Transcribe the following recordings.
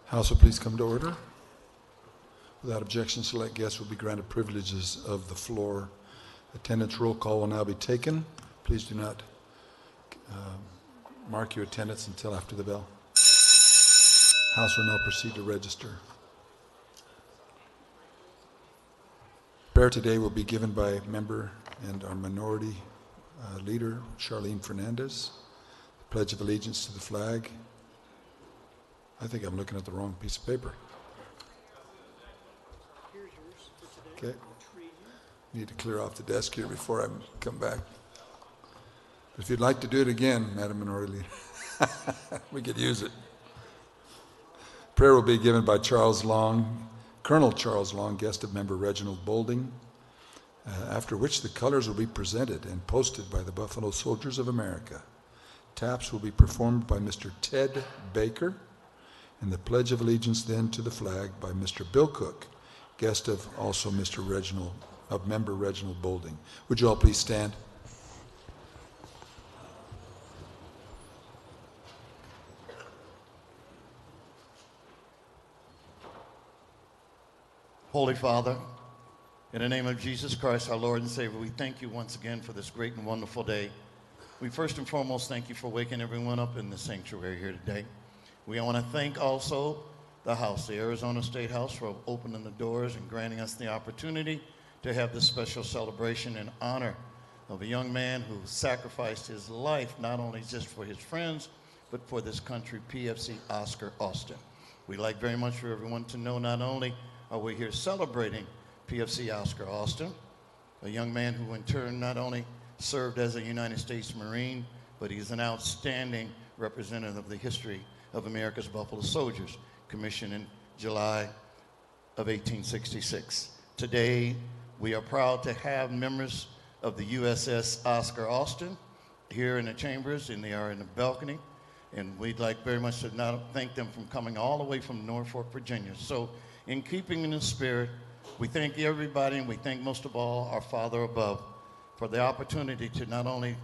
House will please come to order. Without objection, select guests will be granted privileges of the floor. Attendance roll call will now be taken. Please do not mark your attendance until after the bell. House will now proceed to register. Prayer today will be given by member and our minority leader, Charlene Fernandez. The Pledge of Allegiance to the flag. I think I'm looking at the wrong piece of paper. Okay. Need to clear off the desk here before I come back. If you'd like to do it again, Madam Minority Leader, we could use it. Prayer will be given by Charles Long, Colonel Charles Long, guest of member Reginald Bolding, after which the colors will be presented and posted by the Buffalo Soldiers of America. Taps will be performed by Mr. Ted Baker, and the Pledge of Allegiance then to the flag by Mr. Bill Cook, guest of also Mr. Reginald, of member Reginald Bolding. Would you all please stand? Holy Father, in the name of Jesus Christ, our Lord and Savior, we thank you once again for this great and wonderful day. We first and foremost thank you for waking everyone up in the sanctuary here today. We want to thank also the House, the Arizona State House, for opening the doors and granting us the opportunity to have this special celebration in honor of a young man who sacrificed his life not only just for his friends, but for this country, PFC Oscar Austin. We'd like very much for everyone to know not only are we here celebrating PFC Oscar Austin, a young man who in turn not only served as a United States Marine, but he's an outstanding representative of the history of America's Buffalo Soldiers, commissioned in July of 1866. Today, we are proud to have members of the USS Oscar Austin here in the chambers, and they are in the balcony. And we'd like very much to not thank them for coming all the way from Norfolk, Virginia. So in keeping in the spirit, we thank everybody, and we thank most of all our Father above for the opportunity to not only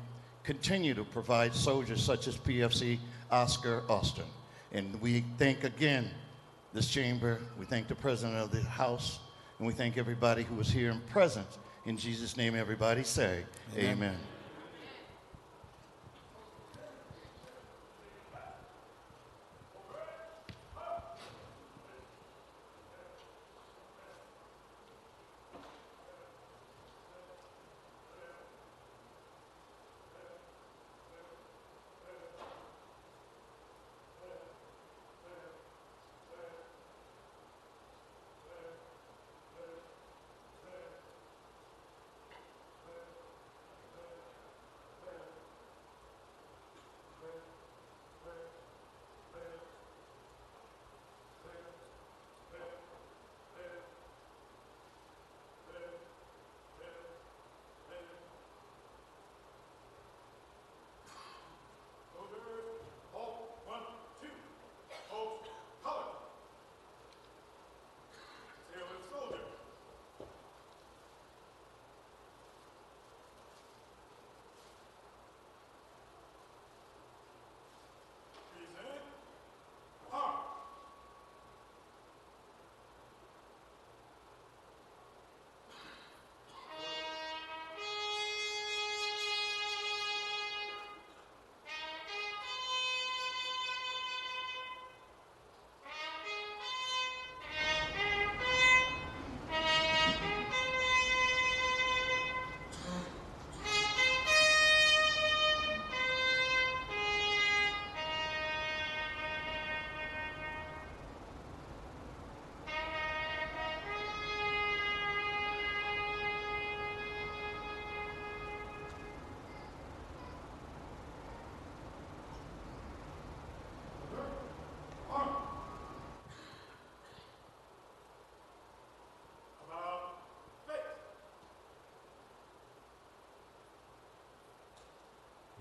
continue to provide soldiers such as PFC Oscar Austin. And we thank again this chamber, we thank the President of the House, and we thank everybody who was here in presence. In Jesus' name, everybody say, Amen. Amen.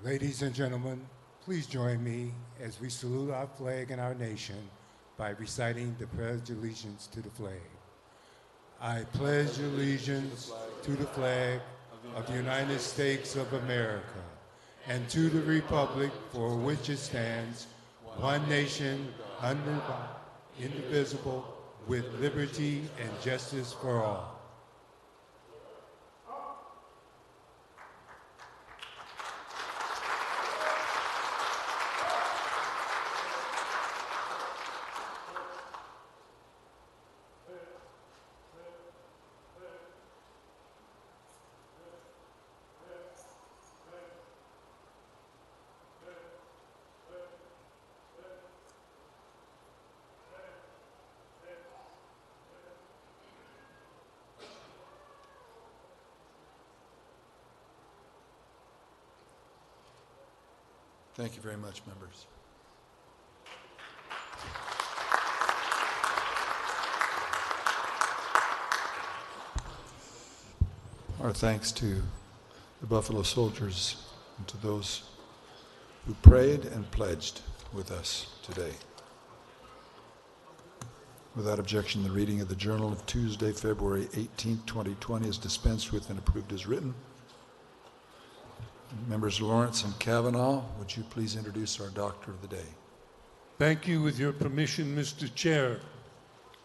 Ladies and gentlemen, please join me as we salute our flag and our nation by reciting the Pledge of Allegiance to the flag. I pledge allegiance to the flag of the United States of America and to the republic for which it stands, one nation, under God, indivisible, with liberty and justice for all. Thank you very much, members. Our thanks to the Buffalo Soldiers and to those who prayed and pledged with us today. Without objection, the reading of the Journal of Tuesday, February 18, 2020 is dispensed with and approved as written. Members Lawrence and Kavanaugh, would you please introduce our Doctor of the Day? Thank you. With your permission, Mr. Chair.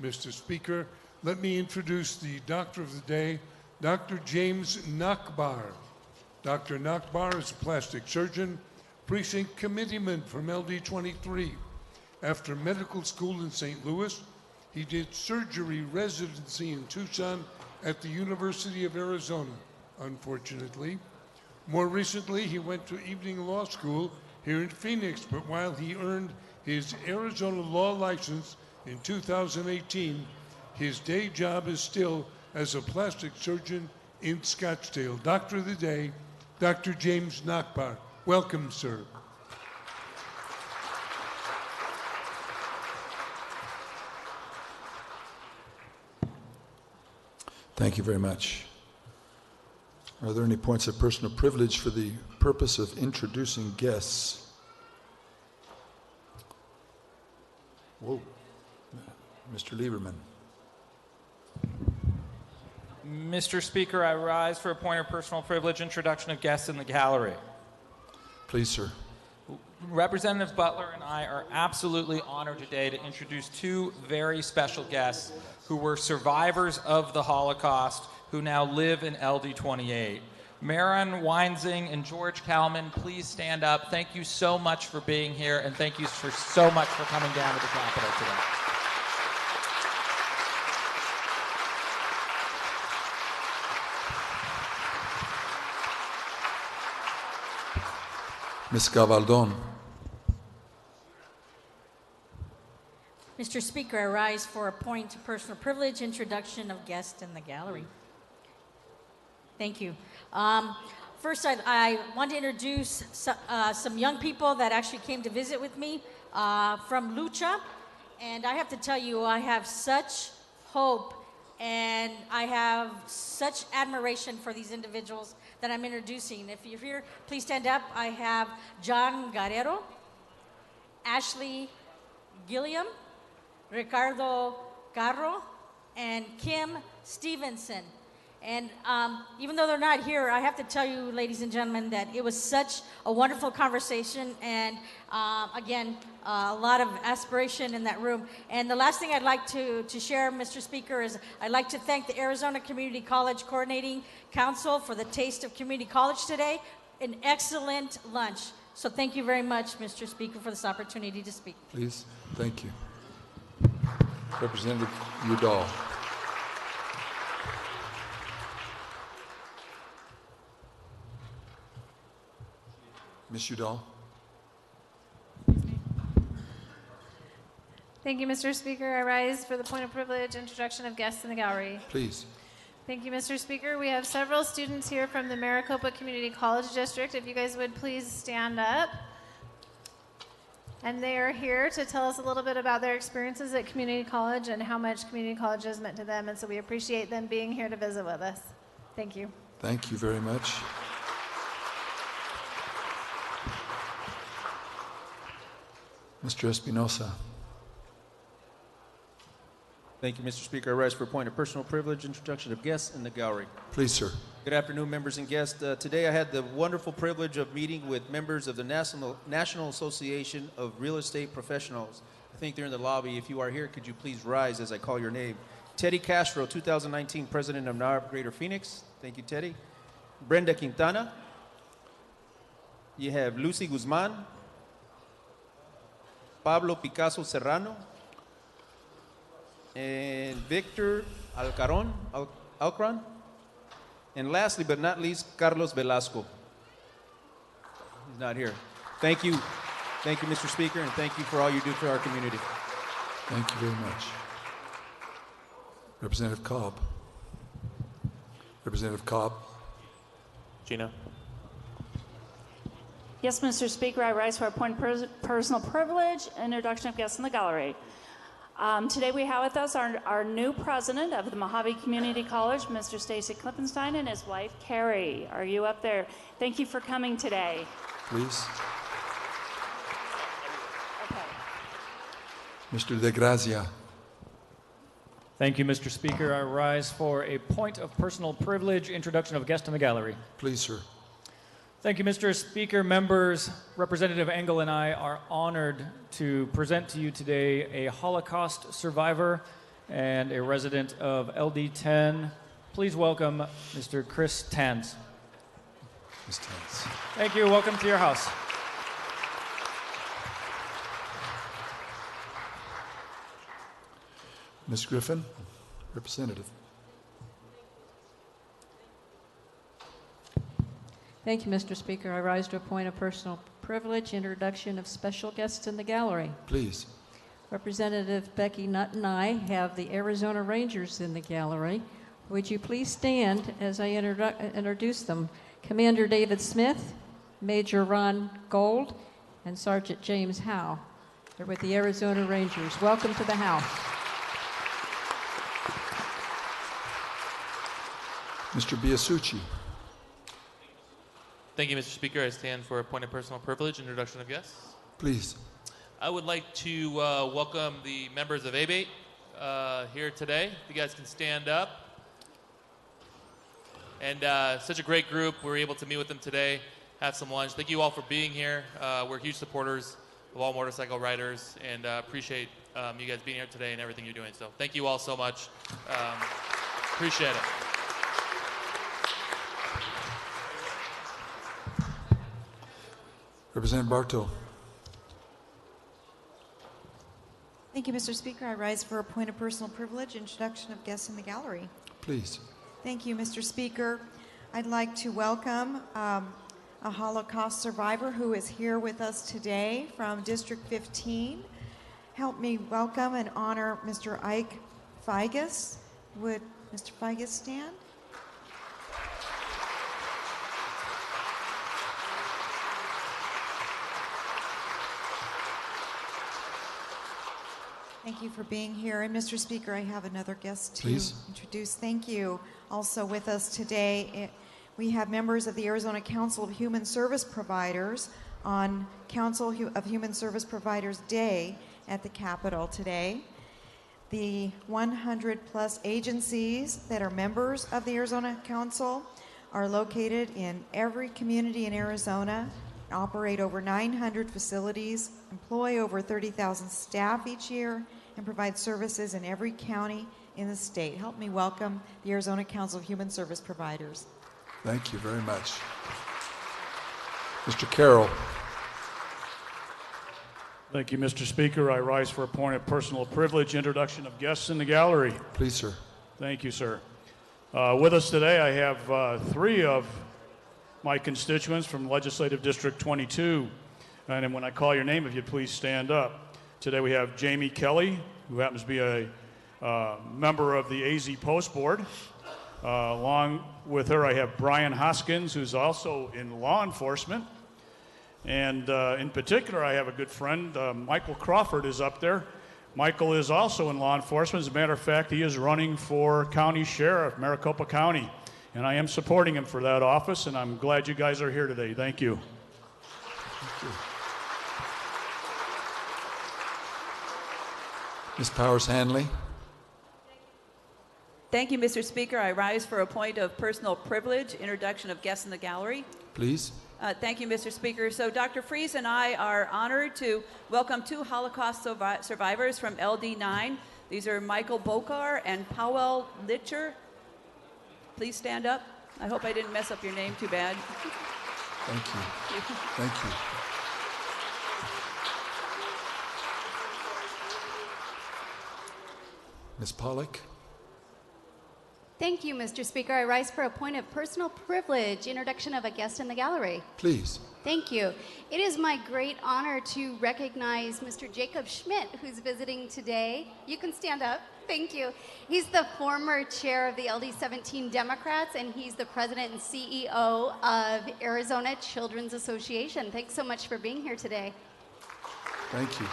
Mr. Speaker, let me introduce the Doctor of the Day, Dr. James Nachbar. Dr. Nachbar is a plastic surgeon, precinct committeeman from LD 23. After medical school in St. Louis, he did surgery residency in Tucson at the University of Arizona, unfortunately. More recently, he went to evening law school here in Phoenix, but while he earned his Arizona law license in 2018, his day job is still as a plastic surgeon in Scottsdale. Doctor of the Day, Dr. James Nachbar. Welcome, sir. Thank you very much. Are there any points of personal privilege for the purpose of introducing guests? Whoa. Mr. Lieberman. Mr. Speaker, I rise for a point of personal privilege, introduction of guests in the gallery. Please, sir. Representative Butler and I are absolutely honored today to introduce two very special guests who were survivors of the Holocaust who now live in LD 28. Marin Weinsing and George Kalman, please stand up. Thank you so much for being here, and thank you so much for coming down to the Capitol today. Ms. Gavaldon. Mr. Speaker, I rise for a point of personal privilege, introduction of guests in the gallery. Thank you. First, I want to introduce some young people that actually came to visit with me from Lucha. And I have to tell you, I have such hope and I have such admiration for these individuals that I'm introducing. If you're here, please stand up. I have John Guerrero, Ashley Gilliam, Ricardo Carro, and Kim Stevenson. And even though they're not here, I have to tell you, ladies and gentlemen, that it was such a wonderful conversation, and again, a lot of aspiration in that room. And the last thing I'd like to share, Mr. Speaker, is I'd like to thank the Arizona Community College Coordinating Council for the Taste of Community College today. An excellent lunch. So thank you very much, Mr. Speaker, for this opportunity to speak. Please. Thank you. Representative Udall. Ms. Udall. Thank you, Mr. Speaker. I rise for the point of privilege, introduction of guests in the gallery. Please. Thank you, Mr. Speaker. We have several students here from the Maricopa Community College District. If you guys would please stand up. And they are here to tell us a little bit about their experiences at community college and how much community college has meant to them. And so we appreciate them being here to visit with us. Thank you. Thank you very much. Mr. Espinosa. Thank you, Mr. Speaker. I rise for a point of personal privilege, introduction of guests in the gallery. Please, sir. Good afternoon, members and guests. Today I had the wonderful privilege of meeting with members of the National Association of Real Estate Professionals, I think they're in the lobby. If you are here, could you please rise as I call your name? Teddy Castro, 2019 President of NARP Greater Phoenix. Thank you, Teddy. Brenda Quintana. You have Lucy Guzman. Pablo Picasso Serrano. And Victor Alcaron. And lastly but not least, Carlos Velasco. He's not here. Thank you. Thank you, Mr. Speaker, and thank you for all you do for our community. Thank you very much. Representative Cobb. Representative Cobb. Gina. Yes, Mr. Speaker, I rise for a point of personal privilege, introduction of guests in the gallery. Today we have with us our new president of the Mojave Community College, Mr. Stacy Klippenstein, and his wife, Carrie. Are you up there? Thank you for coming today. Please. Okay. Mr. De Grazia. Thank you, Mr. Speaker. I rise for a point of personal privilege, introduction of guest in the gallery. Please, sir. Thank you, Mr. Speaker. Members, Representative Engel and I are honored to present to you today a Holocaust survivor and a resident of LD10. Please welcome Mr. Chris Tanz. Ms. Tanz. Thank you. Welcome to your house. Ms. Griffin, representative. Thank you, Mr. Speaker. I rise to a point of personal privilege, introduction of special guests in the gallery. Please. Representative Becky Nutt and I have the Arizona Rangers in the gallery. Would you please stand as I introduce them? Commander David Smith, Major Ron Gold, and Sergeant James Howe. They're with the Arizona Rangers. Welcome to the House. Mr. Biasucci. Thank you, Mr. Speaker. I stand for a point of personal privilege, introduction of guests. Please. I would like to welcome the members of ABATE here today. If you guys can stand up. And such a great group. We were able to meet with them today, have some lunch. Thank you all for being here. We're huge supporters of all motorcycle riders and appreciate you guys being here today and everything you're doing. So thank you all so much. Appreciate it. Representative Bartow. Thank you, Mr. Speaker. I rise for a point of personal privilege, introduction of guests in the gallery. Please. Thank you, Mr. Speaker. I'd like to welcome a Holocaust survivor who is here with us today from District 15. Help me welcome and honor Mr. Ike Figas. Would Mr. Figas stand? Thank you for being here. And Mr. Speaker, I have another guest to introduce. Thank you. Also with us today, we have members of the Arizona Council of Human Service Providers on Council of Human Service Providers Day at the Capitol today. The 100 plus agencies that are members of the Arizona Council are located in every community in Arizona, operate over 900 facilities, employ over 30,000 staff each year, and provide services in every county in the state. Help me welcome the Arizona Council of Human Service Providers. Thank you very much. Mr. Carroll. Thank you, Mr. Speaker. I rise for a point of personal privilege, introduction of guests in the gallery. Please, sir. Thank you, sir. With us today, I have three of my constituents from Legislative District 22. And when I call your name, if you'd please stand up. Today we have Jamie Kelly, who happens to be a member of the AZ Post Board. Along with her, I have Brian Hoskins, who's also in law enforcement. And in particular, I have a good friend, Michael Crawford is up there. Michael is also in law enforcement. As a matter of fact, he is running for county sheriff, Maricopa County. And I am supporting him for that office, and I'm glad you guys are here today. Thank you. Thank you. Ms. Powers-Hanley. Thank you, Mr. Speaker. I rise for a point of personal privilege, introduction of guests in the gallery. Please. Thank you, Mr. Speaker. So Dr. Fries and I are honored to welcome 2 Holocaust survivors from LD9. These are Michael Bokar and Powell Litcher. Please stand up. I hope I didn't mess up your name too bad. Thank you. Thank you. Ms. Pollock? Thank you, Mr. Speaker. I rise for a point of personal privilege, introduction of a guest in the gallery. Please. Thank you. It is my great honor to recognize Mr. Jacob Schmidt, who's visiting today. You can stand up. Thank you. He's the former chair of the LD17 Democrats, and he's the president and CEO of Arizona Children's Association. Thanks so much for being here today. Thank you.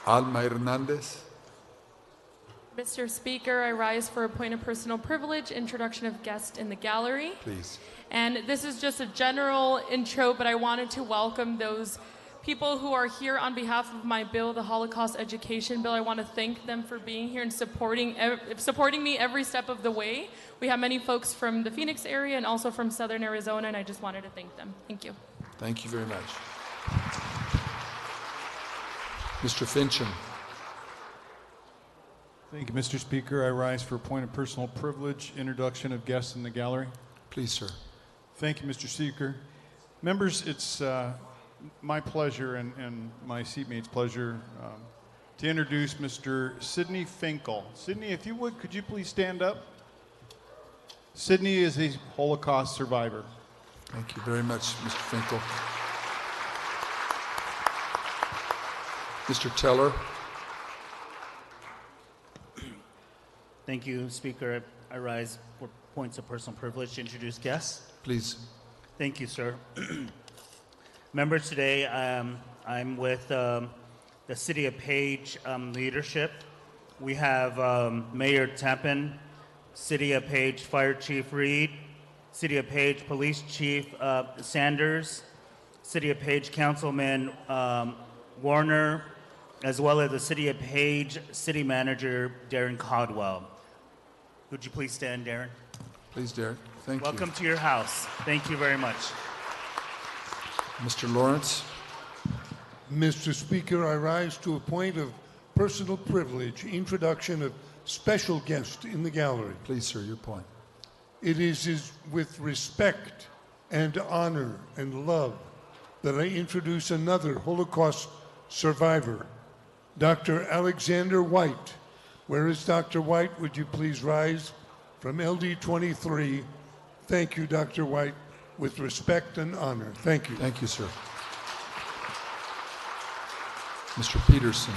Alma Hernandez? Mr. Speaker, I rise for a point of personal privilege, introduction of guest in the gallery. Please. And this is just a general intro, but I wanted to welcome those people who are here on behalf of my bill, the Holocaust Education Bill. I want to thank them for being here and supporting me every step of the way. We have many folks from the Phoenix area and also from Southern Arizona, and I just wanted to thank them. Thank you. Thank you very much. Mr. Fincham? Thank you, Mr. Speaker. I rise for a point of personal privilege, introduction of guests in the gallery. Please, sir. Thank you, Mr. Speaker. Members, it's my pleasure and my seatmate's pleasure to introduce Mr. Sidney Finkel. Sidney, if you would, could you please stand up? Sidney is a Holocaust survivor. Thank you very much, Mr. Finkel. Mr. Teller? Thank you, Speaker. I rise for points of personal privilege to introduce guests. Please. Thank you, sir. Members, today I'm with the City of Page leadership. We have Mayor Tappan, City of Page Fire Chief Reed, City of Page Police Chief Sanders, City of Page Councilman Warner, as well as the City of Page City Manager Darren Caldwell. Would you please stand, Darren? Please, Darren. Thank you. Welcome to your house. Thank you very much. Mr. Lawrence? Mr. Speaker, I rise to a point of personal privilege, introduction of special guest in the gallery. Please, sir, your point. It is with respect and honor and love that I introduce another Holocaust survivor, Dr. Alexander White. Where is Dr. White? Would you please rise from LD 23? Thank you, Dr. White, with respect and honor. Thank you. Thank you, sir. Mr. Peterson.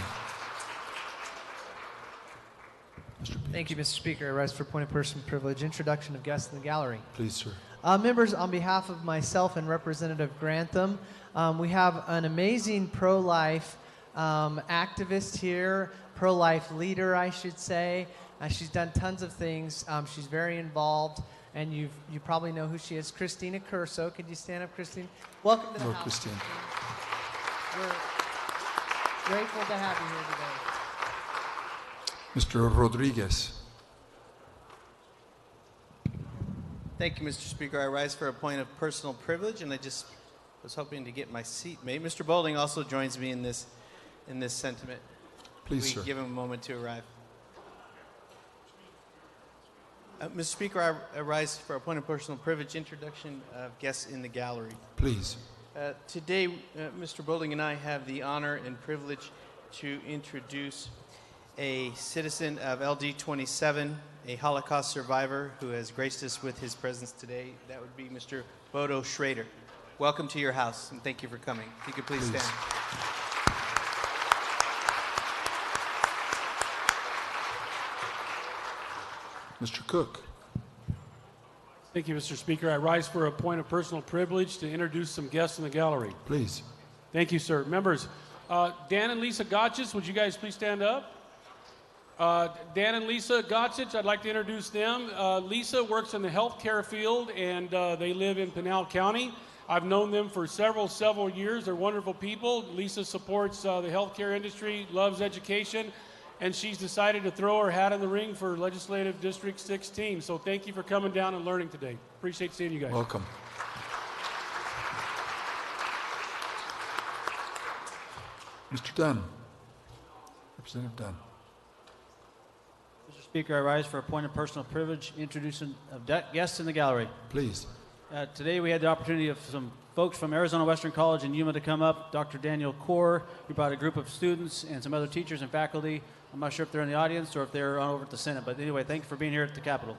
Thank you, Mr. Speaker. I rise for point of personal privilege, introduction of guests in the gallery. Please, sir. Members, on behalf of myself and Representative Grantham, we have an amazing pro-life activist here, pro-life leader, I should say. She's done tons of things. She's very involved, and you probably know who she is, Christina Curso. Could you stand up, Christine? Welcome to the house. Christine. We're grateful to have you here today. Mr. Rodriguez. Thank you, Mr. Speaker. I rise for a point of personal privilege, and I just was hoping to get my seatmate. Mr. Boulding also joins me in this sentiment. Please, sir. Give him a moment to arrive. Mr. Speaker, I rise for a point of personal privilege, introduction of guests in the gallery. Please. Today, Mr. Boulding and I have the honor and privilege to introduce a citizen of LD 27, a Holocaust survivor who has graced us with his presence today. That would be Mr. Bodo Schrader. Welcome to your house, and thank you for coming. If you could please stand. Mr. Cook. Thank you, Mr. Speaker. I rise for a point of personal privilege to introduce some guests in the gallery. Please. Thank you, sir. Members, Dan and Lisa Gotchich, would you guys please stand up? Dan and Lisa Gotchich, I'd like to introduce them. Lisa works in the healthcare field, and they live in Pinal County. I've known them for several years. They're wonderful people. Lisa supports the healthcare industry, loves education, and she's decided to throw her hat in the ring for Legislative District 16. So thank you for coming down and learning today. Appreciate seeing you guys. Welcome. Mr. Dunn. Representative Dunn. Mr. Speaker, I rise for a point of personal privilege, introducing of guests in the gallery. Please. Today we had the opportunity of some folks from Arizona Western College and Yuma to come up. Dr. Daniel Kaur, who brought a group of students and some other teachers and faculty. I'm not sure if they're in the audience or if they're on over at the Senate, but anyway, thank you for being here at the Capitol.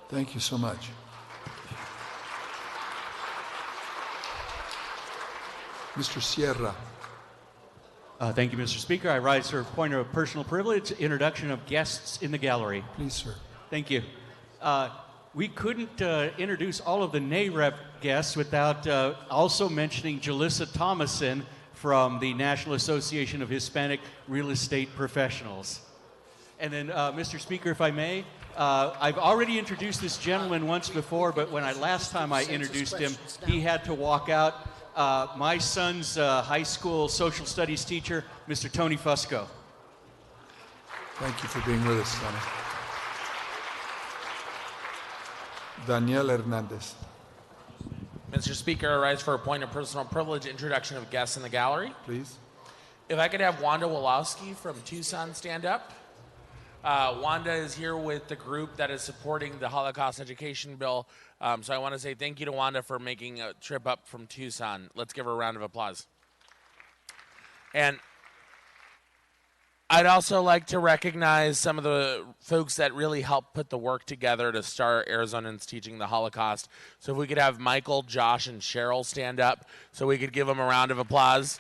Thank you so much. Mr. Sierra. Thank you, Mr. Speaker. I rise for a point of personal privilege, introduction of guests in the gallery. Please, sir. Thank you. We couldn't introduce all of the NAREP guests without also mentioning Jalissa Thomason from the National Association of Hispanic Real Estate Professionals. And then, Mr. Speaker, if I may, I've already introduced this gentleman once before, but when last time I introduced him, he had to walk out. My son's high school social studies teacher, Mr. Tony Fusco. Thank you for being with us, Tony. Daniel Hernandez. Mr. Speaker, I rise for a point of personal privilege, introduction of guests in the gallery. Please. If I could have Wanda Wolowski from Tucson stand up. Wanda is here with the group that is supporting the Holocaust Education Bill. So I want to say thank you to Wanda for making a trip up from Tucson. Let's give her a round of applause. And I'd also like to recognize some of the folks that really helped put the work together to start Arizonans Teaching the Holocaust. So if we could have Michael, Josh, and Cheryl stand up so we could give them a round of applause.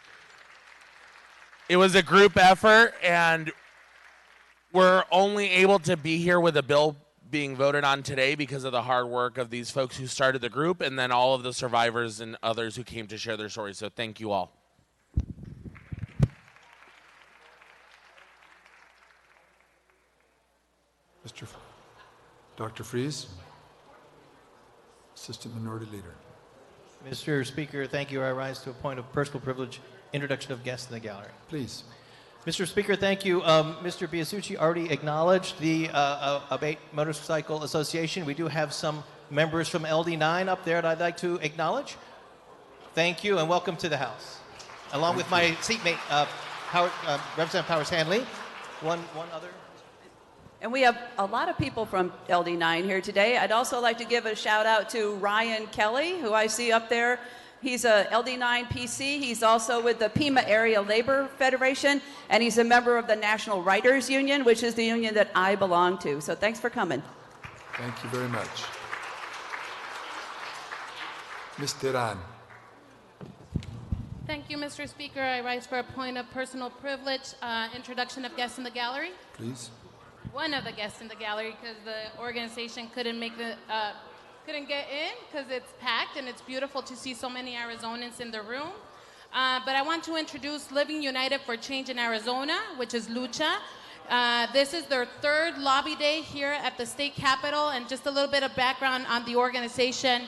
It was a group effort, and we're only able to be here with a bill being voted on today because of the hard work of these folks who started the group and then all of the survivors and others who came to share their stories. So thank you all. Dr. Fries, Assistant Minority Leader. Mr. Speaker, thank you. I rise to a point of personal privilege, introduction of guests in the gallery. Please. Mr. Speaker, thank you. Mr. Biasucci already acknowledged the Abate Motorcycle Association. We do have some members from LD9 up there that I'd like to acknowledge. Thank you and welcome to the House. Along with my seatmate, Representative Powers Hanley. One other. And we have a lot of people from LD9 here today. I'd also like to give a shout out to Ryan Kelly, who I see up there. He's a LD9 PC. He's also with the Pima Area Labor Federation, and he's a member of the National Writers Union, which is the union that I belong to. So thanks for coming. Thank you very much. Ms. Teran. Thank you, Mr. Speaker. I rise for a point of personal privilege, introduction of guests in the gallery. Please. One of the guests in the gallery, because the organization couldn't get in because it's packed, and it's beautiful to see so many Arizonans in the room. But I want to introduce Living United for Change in Arizona, which is Lucha. This is their third lobby day here at the state capitol, and just a little bit of background on the organization.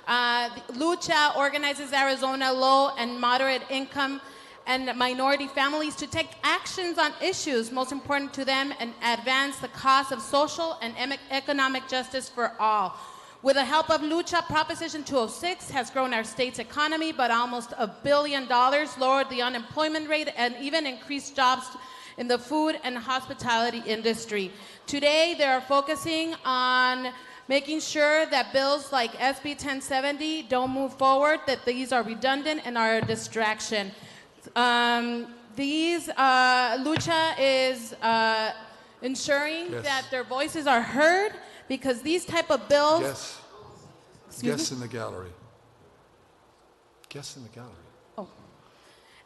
Lucha organizes Arizona low and moderate income and minority families to take actions on issues most important to them and advance the cause of social and economic justice for all. With the help of Lucha, Proposition 206 has grown our state's economy by almost $1 billion, lowered the unemployment rate, and even increased jobs in the food and hospitality industry. Today, they are focusing on making sure that bills like SB 1070 don't move forward, that these are redundant and are a distraction. Lucha is ensuring that their voices are heard, because these type of bills... Yes. Guests in the gallery. Guests in the gallery. Oh.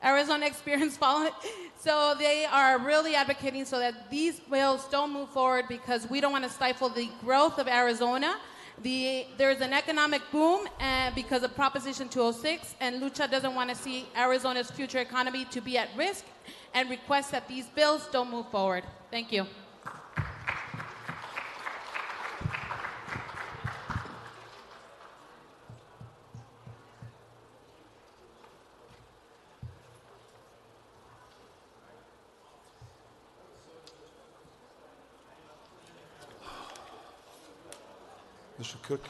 Arizona Experience following. So they are really advocating so that these bills don't move forward, because we don't want to stifle the growth of Arizona. There's an economic boom because of Proposition 206, and Lucha doesn't want to see Arizona's future economy to be at risk, and requests that these bills don't move forward. Thank you. Mr. Cook.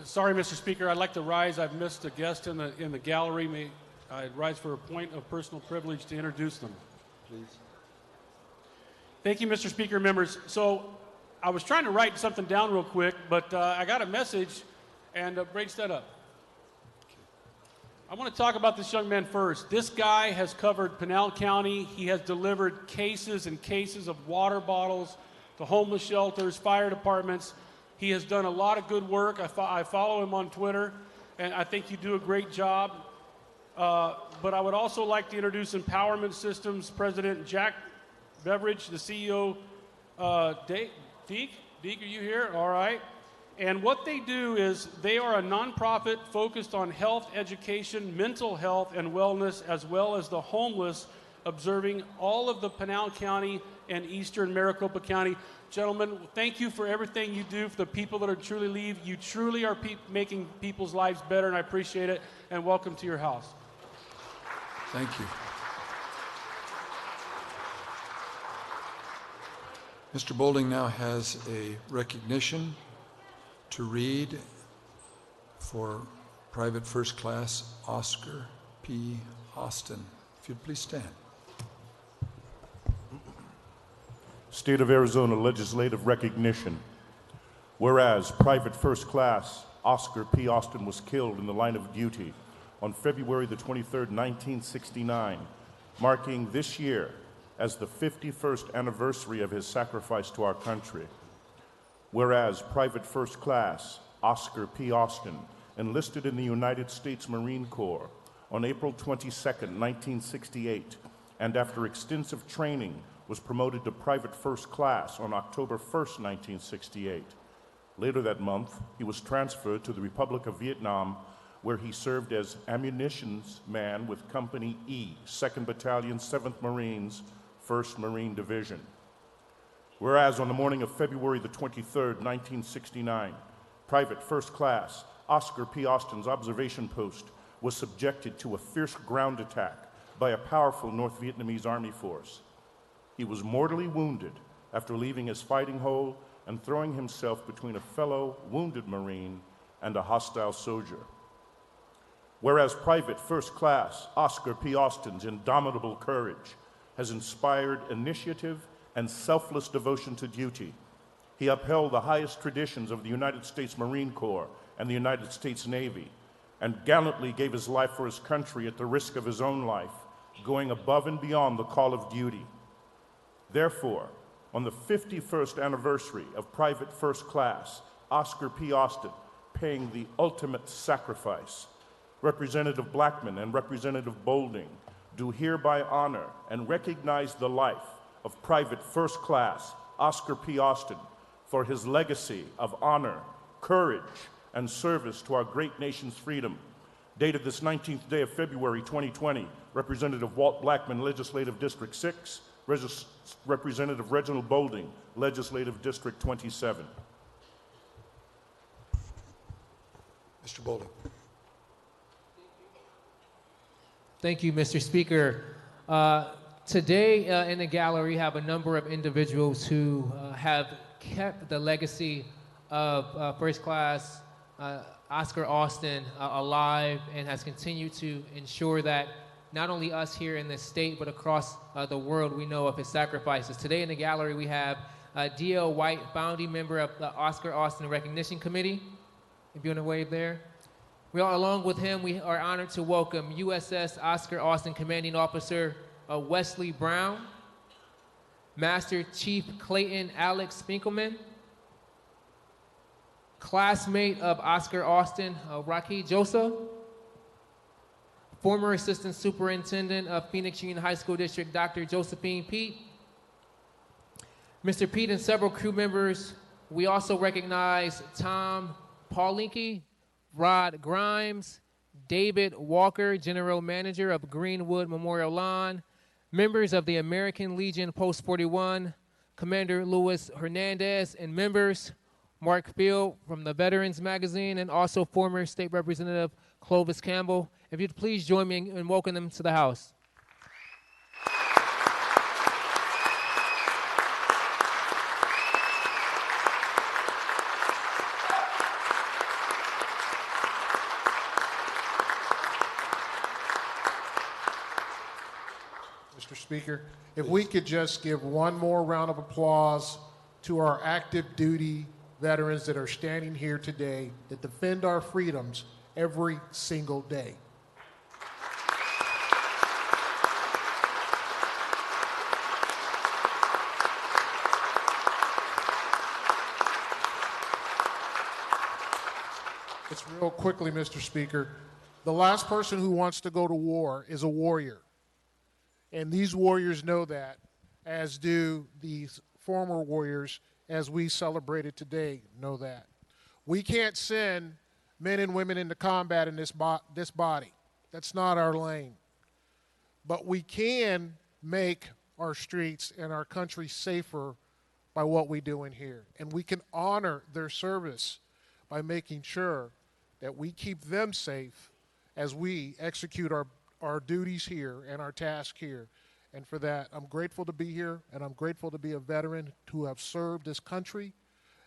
Sorry, Mr. Speaker, I'd like to rise. I've missed a guest in the gallery. May I rise for a point of personal privilege to introduce them? Please. Thank you, Mr. Speaker, members. So I was trying to write something down real quick, but I got a message, and Braid's that up. I want to talk about this young man first. This guy has covered Pinal County. He has delivered cases and cases of water bottles to homeless shelters, fire departments. He has done a lot of good work. I follow him on Twitter, and I think you do a great job. But I would also like to introduce Empowerment Systems President Jack Beveridge, the CEO. Deke, are you here? All right. And what they do is they are a nonprofit focused on health, education, mental health, and wellness, as well as the homeless, observing all of the Pinal County and eastern Maricopa County. Gentlemen, thank you for everything you do for the people that are truly leave. You truly are making people's lives better, and I appreciate it. And welcome to your house. Thank you. Mr. Boulding now has a recognition to read for Private First Class Oscar P. Austin. If you'd please stand. State of Arizona legislative recognition. Whereas Private First Class Oscar P. Austin was killed in the line of duty on February the 23rd, 1969, marking this year as the 51st anniversary of his sacrifice to our country. Whereas Private First Class Oscar P. Austin enlisted in the United States Marine Corps on April 22nd, 1968, and after extensive training was promoted to Private First Class on October 1st, 1968. Later that month, he was transferred to the Republic of Vietnam, where he served as ammunitions man with Company E, 2nd Battalion, 7th Marines, 1st Marine Division. Whereas on the morning of February the 23rd, 1969, Private First Class Oscar P. Austin's observation post was subjected to a fierce ground attack by a powerful North Vietnamese Army force. He was mortally wounded after leaving his fighting hole and throwing himself between a fellow wounded Marine and a hostile soldier. Whereas Private First Class Oscar P. Austin's indomitable courage has inspired initiative and selfless devotion to duty, he upheld the highest traditions of the United States Marine Corps and the United States Navy, and gallantly gave his life for his country at the risk of his own life, going above and beyond the call of duty. Therefore, on the 51st anniversary of Private First Class Oscar P. Austin paying the ultimate sacrifice, Representative Blackman and Representative Boulding do hereby honor and recognize the life of Private First Class Oscar P. Austin for his legacy of honor, courage, and service to our great nation's freedom. Dated this 19th day of February 2020, Representative Walt Blackman, Legislative District 6, Representative Reginald Boulding, Legislative District 27. Mr. Boulding. Thank you, Mr. Speaker. Today in the gallery, we have a number of individuals who have kept the legacy of First Class Oscar Austin alive and has continued to ensure that not only us here in the state, but across the world, we know of his sacrifices. Today in the gallery, we have D.L. White, founding member of the Oscar Austin Recognition Committee. If you want to wave there. Along with him, we are honored to welcome USS Oscar Austin Commanding Officer Wesley Brown, Master Chief Clayton Alex Finkelman, classmate of Oscar Austin, Rocky Joseph, former Assistant Superintendent of Phoenix Union High School District, Dr. Josephine Pete, Mr. Pete and several crew members. We also recognize Tom Paulinke, Rod Grimes, David Walker, General Manager of Greenwood Memorial Lawn, members of the American Legion Post 41, Commander Luis Hernandez, and members Mark Field from the Veterans Magazine, and also former State Representative Clovis Campbell. If you'd please join me in welcoming them to the House. Mr. Speaker, if we could just give one more round of applause to our active duty veterans that are standing here today that defend our freedoms every single day. It's real quickly, Mr. Speaker. The last person who wants to go to war is a warrior. And these warriors know that, as do these former warriors, as we celebrated today, know that. We can't send men and women into combat in this body. That's not our lane. But we can make our streets and our country safer by what we do in here. And we can honor their service by making sure that we keep them safe as we execute our duties here and our task here. And for that, I'm grateful to be here, and I'm grateful to be a veteran who have served this country,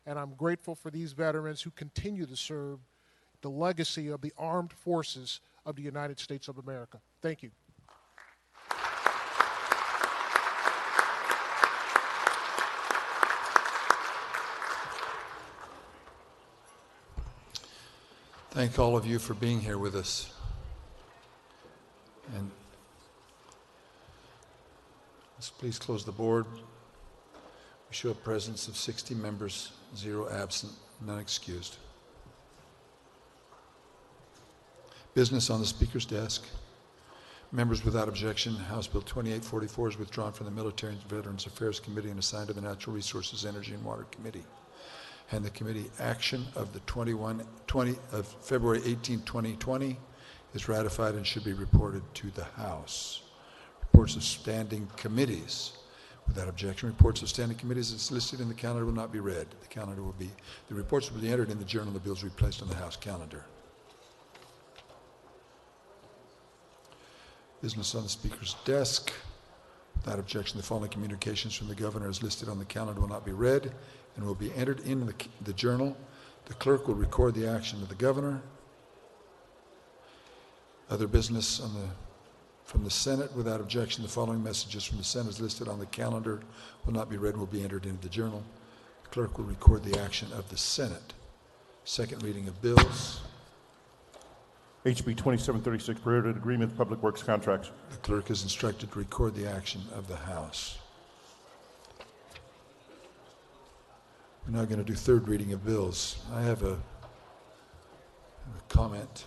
and I'm grateful for these veterans who continue to serve the legacy of the armed forces of the United States of America. Thank you. Thank all of you for being here with us. And let's please close the board. We show a presence of 60 members, 0 absent, none excused. Business on the Speaker's desk. Members without objection, House Bill 2844 is withdrawn from the Military and Veterans Affairs Committee and assigned to the Natural Resources, Energy, and Water Committee. And the committee action of the February 18, 2020 is ratified and should be reported to the House. Reports of standing committees. Without objection, reports of standing committees as listed in the calendar will not be read. The reports will be entered in the journal. The bills will be placed on the House calendar. Business on the Speaker's desk. Without objection, the following communications from the Governor as listed on the calendar will not be read and will be entered in the journal. The clerk will record the action of the Governor. Other business from the Senate. Without objection, the following messages from the Senate as listed on the calendar will not be read and will be entered into the journal. The clerk will record the action of the Senate. Second reading of bills. HB 2736, prohibited agreement, public works contracts. The clerk is instructed to record the action of the House. We're now going to do third reading of bills. I have a comment.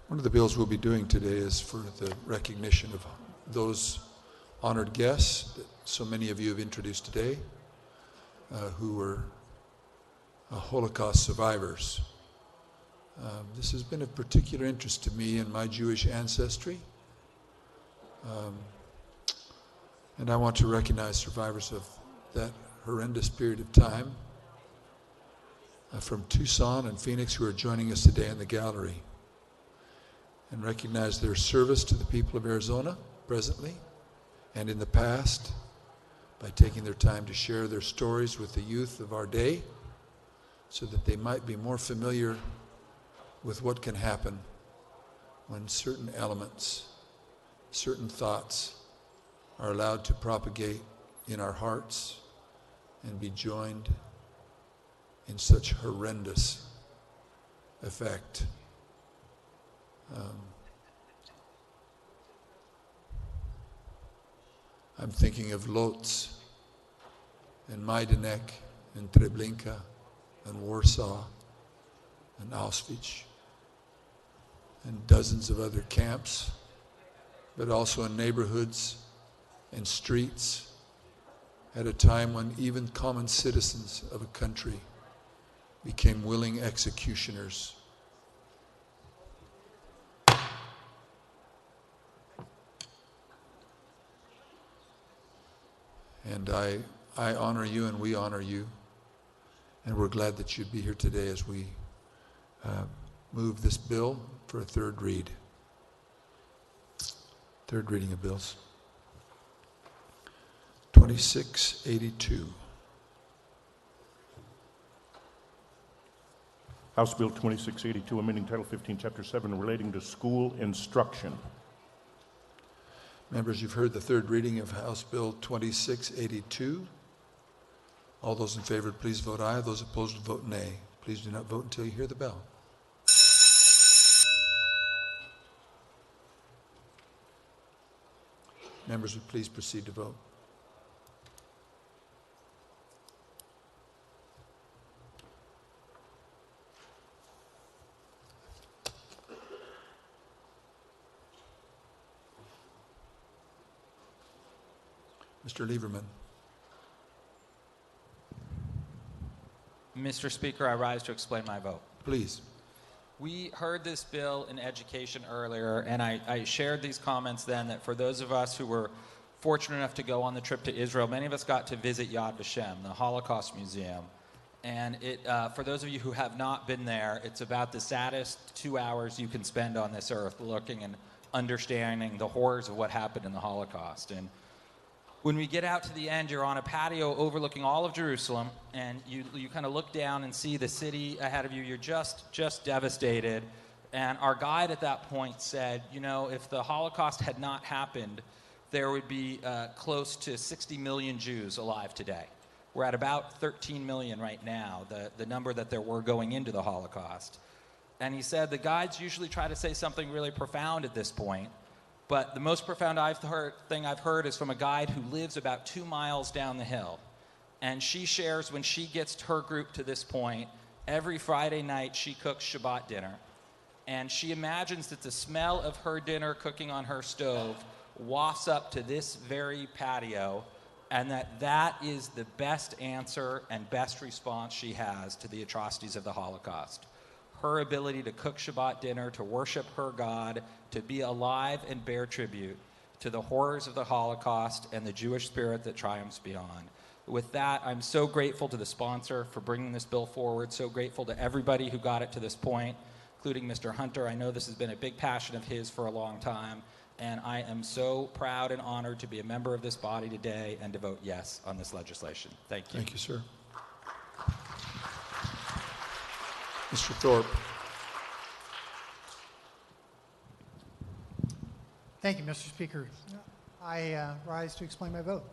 One of the bills we'll be doing today is for the recognition of those honored guests that so many of you have introduced today, who were Holocaust survivors. This has been of particular interest to me in my Jewish ancestry. And I want to recognize survivors of that horrendous period of time from Tucson and Phoenix who are joining us today in the gallery, and recognize their service to the people of Arizona presently and in the past by taking their time to share their stories with the youth of our day so that they might be more familiar with what can happen when certain elements, certain thoughts are allowed to propagate in our hearts and be joined in such horrendous effect. I'm thinking of Lodz and Majdanek and Treblinka and Warsaw and Auschwitz and dozens of other camps, but also in neighborhoods and streets at a time when even common citizens of a country became willing executioners. And I honor you and we honor you. And we're glad that you'd be here today as we move this bill for a third read. Third reading of bills. 2682. House Bill 2682, amending Title 15, Chapter 7, relating to school instruction. Members, you've heard the third reading of House Bill 2682. All those in favor, please vote aye. Those opposed will vote nay. Please do not vote until you hear the bell. Members would please proceed to vote. Mr. Lieberman. Mr. Speaker, I rise to explain my vote. Please. We heard this bill in education earlier, and I shared these comments then that for those of us who were fortunate enough to go on the trip to Israel, many of us got to visit Yad Vashem, the Holocaust Museum. And for those of you who have not been there, it's about the saddest 2 hours you can spend on this earth looking and understanding the horrors of what happened in the Holocaust. And when we get out to the end, you're on a patio overlooking all of Jerusalem, and you kind of look down and see the city ahead of you. You're just devastated. And our guide at that point said, you know, if the Holocaust had not happened, there would be close to 60 million Jews alive today. We're at about 13 million right now, the number that there were going into the Holocaust. And he said the guides usually try to say something really profound at this point. But the most profound thing I've heard is from a guide who lives about 2 miles down the hill. And she shares when she gets her group to this point, every Friday night she cooks Shabbat dinner. And she imagines that the smell of her dinner cooking on her stove wafts up to this very patio, and that is the best answer and best response she has to the atrocities of the Holocaust. Her ability to cook Shabbat dinner, to worship her God, to be alive and bear tribute to the horrors of the Holocaust and the Jewish spirit that triumphs beyond. With that, I'm so grateful to the sponsor for bringing this bill forward, so grateful to everybody who got it to this point, including Mr. Hunter. I know this has been a big passion of his for a long time, and I am so proud and honored to be a member of this body today and to vote yes on this legislation. Thank you. Thank you, sir. Mr. Thorpe. Thank you, Mr. Speaker. I rise to explain my vote.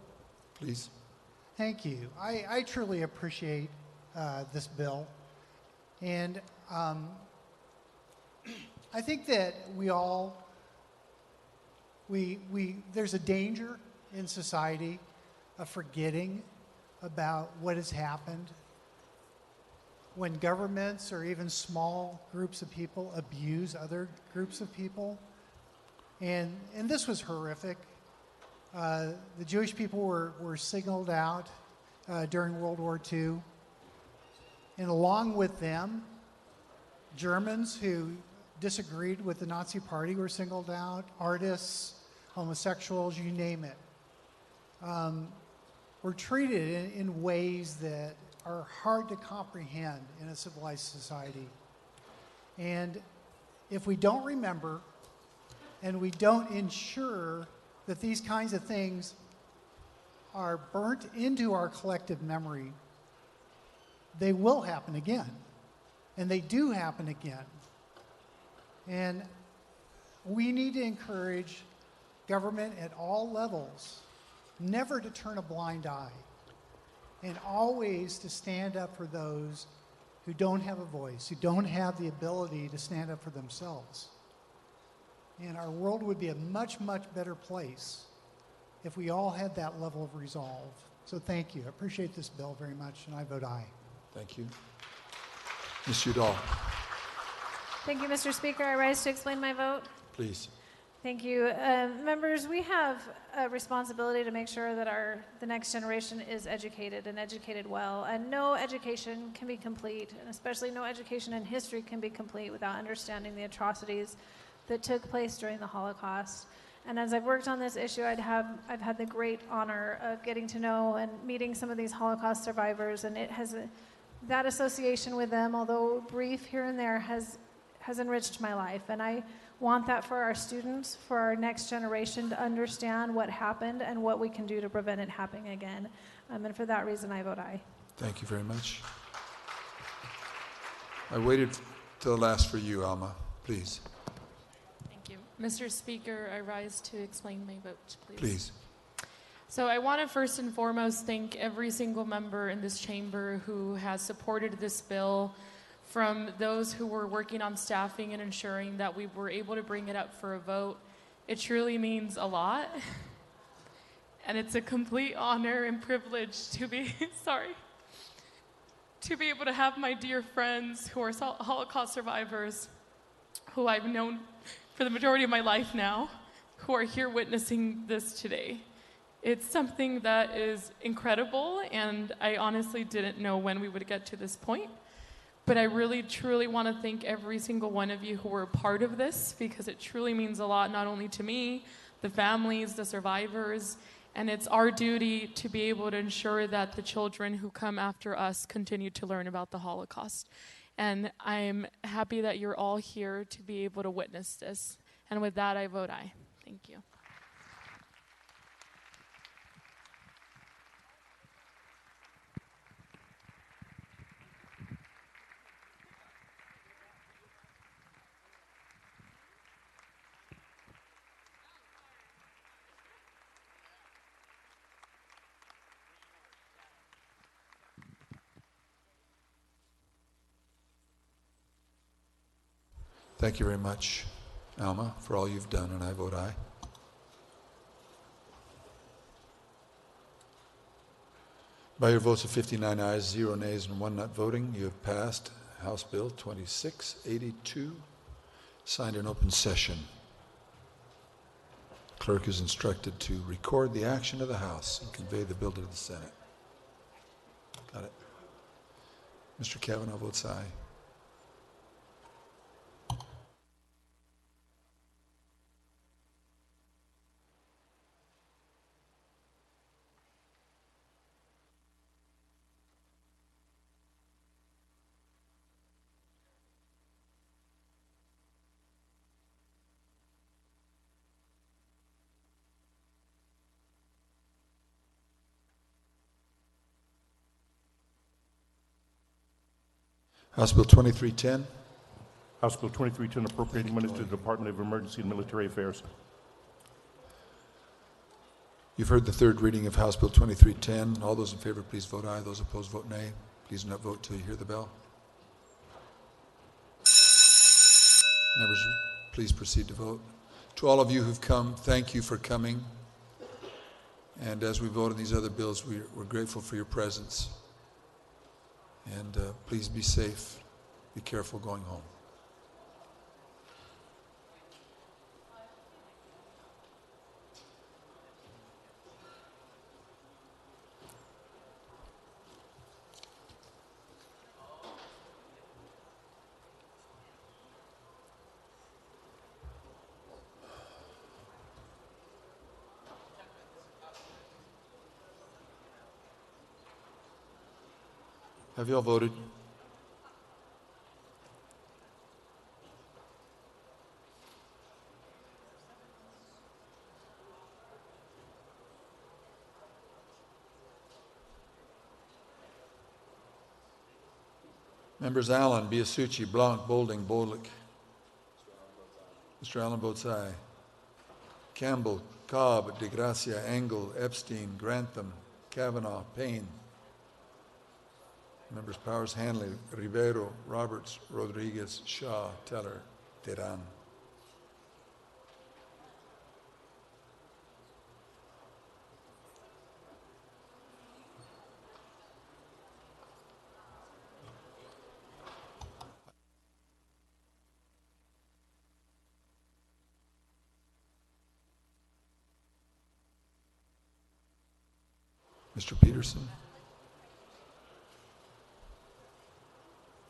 Please. Thank you. I truly appreciate this bill. And I think that there's a danger in society of forgetting about what has happened when governments or even small groups of people abuse other groups of people. And this was horrific. The Jewish people were singled out during World War II. And along with them, Germans who disagreed with the Nazi Party were singled out, artists, homosexuals, you name it. Were treated in ways that are hard to comprehend in a civilized society. And if we don't remember and we don't ensure that these kinds of things are burnt into our collective memory, they will happen again. And they do happen again. And we need to encourage government at all levels never to turn a blind eye, and always to stand up for those who don't have a voice, who don't have the ability to stand up for themselves. And our world would be a much, much better place if we all had that level of resolve. So thank you. I appreciate this bill very much, and I vote aye. Thank you. Ms. Udall. Thank you, Mr. Speaker. I rise to explain my vote. Please. Thank you. Members, we have a responsibility to make sure that the next generation is educated and educated well. And no education can be complete, and especially no education in history can be complete without understanding the atrocities that took place during the Holocaust. And as I've worked on this issue, I've had the great honor of getting to know and meeting some of these Holocaust survivors, and that association with them, although brief here and there, has enriched my life. And I want that for our students, for our next generation to understand what happened and what we can do to prevent it happening again. And for that reason, I vote aye. Thank you very much. I waited till last for you, Alma. Please. Thank you. Mr. Speaker, I rise to explain my vote, please. Please. So I want to first and foremost thank every single member in this chamber who has supported this bill, from those who were working on staffing and ensuring that we were able to bring it up for a vote. It truly means a lot. And it's a complete honor and privilege to be, to be able to have my dear friends who are Holocaust survivors, who I've known for the majority of my life now, who are here witnessing this today. It's something that is incredible, and I honestly didn't know when we would get to this point. But I really, truly want to thank every single one of you who were a part of this, because it truly means a lot, not only to me, the families, the survivors, and it's our duty to be able to ensure that the children who come after us continue to learn about the Holocaust. And I'm happy that you're all here to be able to witness this. And with that, I vote aye. Thank you. Thank you very much, Alma, for all you've done, and I vote aye. By your votes of 59 ayes, 0 nays, and 1 not voting, you have passed House Bill 2682, signed in open session. Clerk is instructed to record the action of the House and convey the bill to the Senate. Got it. Mr. Kavanaugh votes aye. House Bill 2310. House Bill 2310, appropriating money to the Department of Emergency and Military Affairs. You've heard the third reading of House Bill 2310. All those in favor, please vote aye. Those opposed, vote nay. Please do not vote till you hear the bell. Members, please proceed to vote. To all of you who've come, thank you for coming. And as we vote on these other bills, we're grateful for your presence. And please be safe. Be careful going home. Have you all voted? Members Allen, Biasucci, Blanc, Bolding, Bolick. Mr. Allen votes aye. Campbell, Cobb, DeGracia, Engel, Epstein, Grantham, Kavanaugh, Payne. Members Powers, Hanley, Rivero, Roberts, Rodriguez, Shaw, Teller, Teran. Mr. Peterson.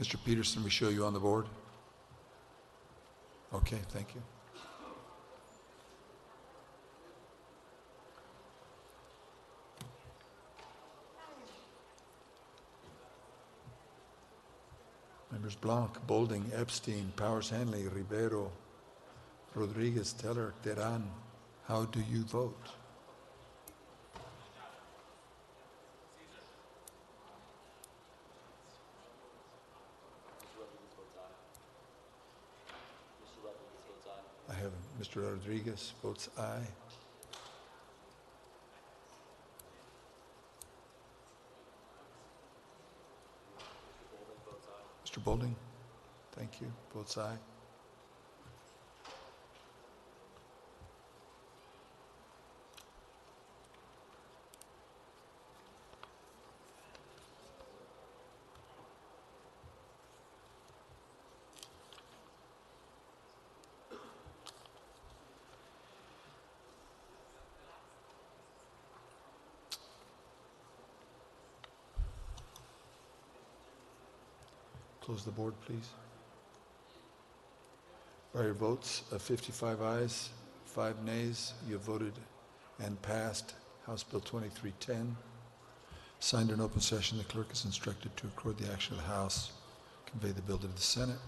Mr. Peterson, we show you on the board? Okay, thank you. Members Blanc, Bolding, Epstein, Powers, Hanley, Ribeiro, Rodriguez, Teller, Teran. How do you vote? Mr. Rodriguez votes aye. Mr. Bolding, thank you, votes aye. Close the board, please. By your votes of 55 ayes, 5 nays, you have voted and passed House Bill 2310. Signed in open session, the clerk is instructed to record the action of the House, convey the bill to the Senate.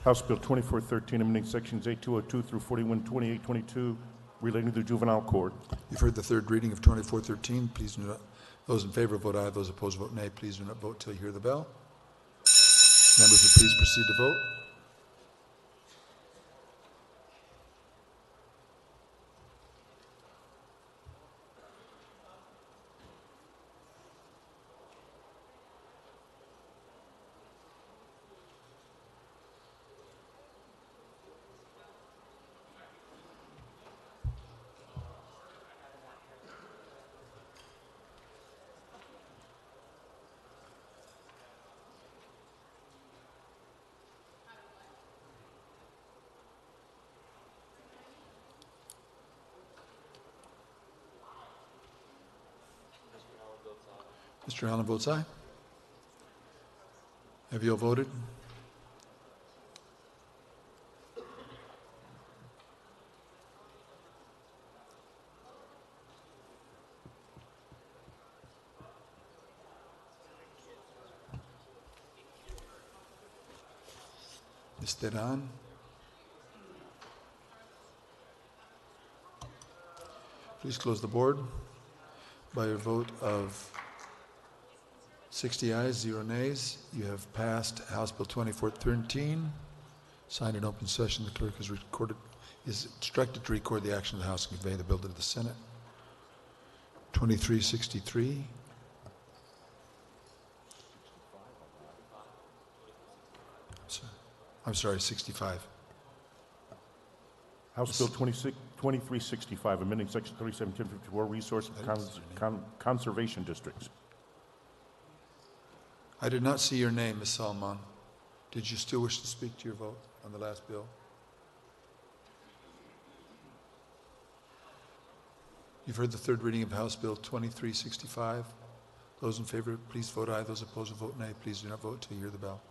House Bill 2413, amending sections 8202 through 412822 relating to the juvenile court. You've heard the third reading of 2413. Please do not, those in favor vote aye, those opposed vote nay. Please do not vote till you hear the bell. Members will please proceed to vote. Mr. Allen votes aye. Have you all voted? Ms. Teran? Please close the board. By your vote of 60 ayes, 0 nays, you have passed House Bill 2413. Signed in open session, the clerk is instructed to record the action of the House and convey the bill to the Senate. 2363. I'm sorry, 65. House Bill 2365, amending section 371054, resource conservation districts. I did not see your name, Ms. Salman. Did you still wish to speak to your vote on the last bill? You've heard the third reading of House Bill 2365. Those in favor, please vote aye. Those opposed will vote nay. Please do not vote until you hear the bell.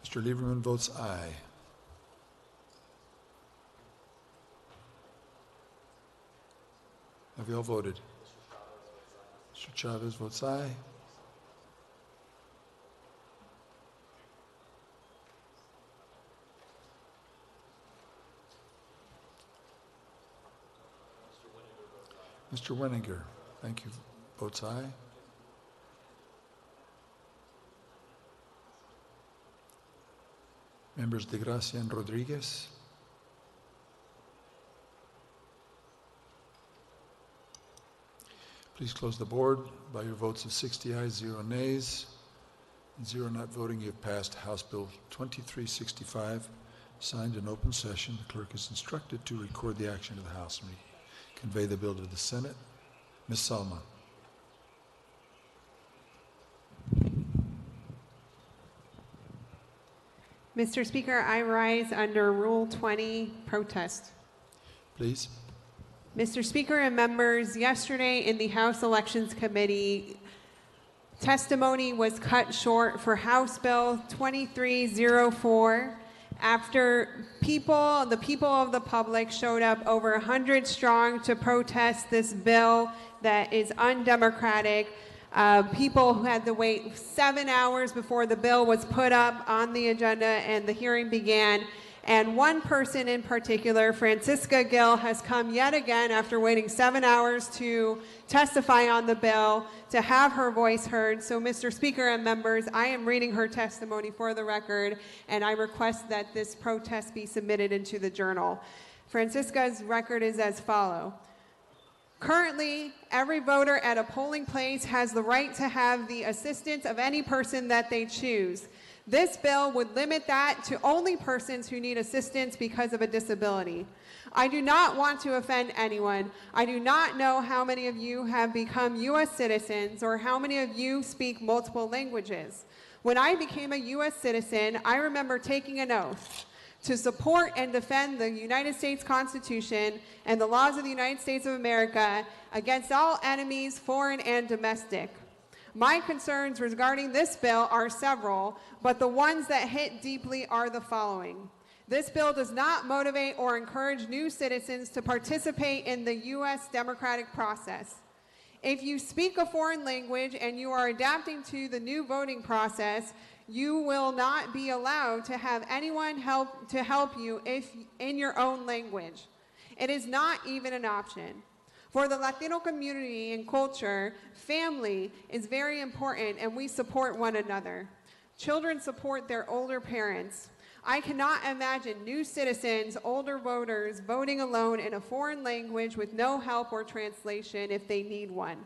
Mr. Lieberman votes aye. Have you all voted? Mr. Chavez votes aye. Mr. Wenninger, thank you, votes aye. Members De Gracia and Rodriguez. Please close the board. By your votes of 60 ayes, 0 nays, and 0 not voting, you have passed House Bill 2365, signed in open session. The clerk is instructed to record the action of the House and convey the bill to the Senate. Ms. Salman. Mr. Speaker, I rise under Rule 20, protest. Please. Mr. Speaker and members, yesterday in the House Elections Committee, testimony was cut short for House Bill 2304 after the people of the public showed up over 100 strong to protest this bill that is undemocratic. People who had to wait 7 hours before the bill was put up on the agenda and the hearing began. And one person in particular, Francisca Gill, has come yet again after waiting 7 hours to testify on the bill, to have her voice heard. So, Mr. Speaker and members, I am reading her testimony for the record, and I request that this protest be submitted into the journal. Francisca's record is as follows. Currently, every voter at a polling place has the right to have the assistance of any person that they choose. This bill would limit that to only persons who need assistance because of a disability. I do not want to offend anyone. I do not know how many of you have become U.S. citizens or how many of you speak multiple languages. When I became a U.S. citizen, I remember taking an oath to support and defend the United States Constitution and the laws of the United States of America against all enemies, foreign and domestic. My concerns regarding this bill are several, but the ones that hit deeply are the following. This bill does not motivate or encourage new citizens to participate in the U.S. democratic process. If you speak a foreign language and you are adapting to the new voting process, you will not be allowed to have anyone help you in your own language. It is not even an option. For the Latino community and culture, family is very important and we support one another. Children support their older parents. I cannot imagine new citizens, older voters, voting alone in a foreign language with no help or translation if they need one.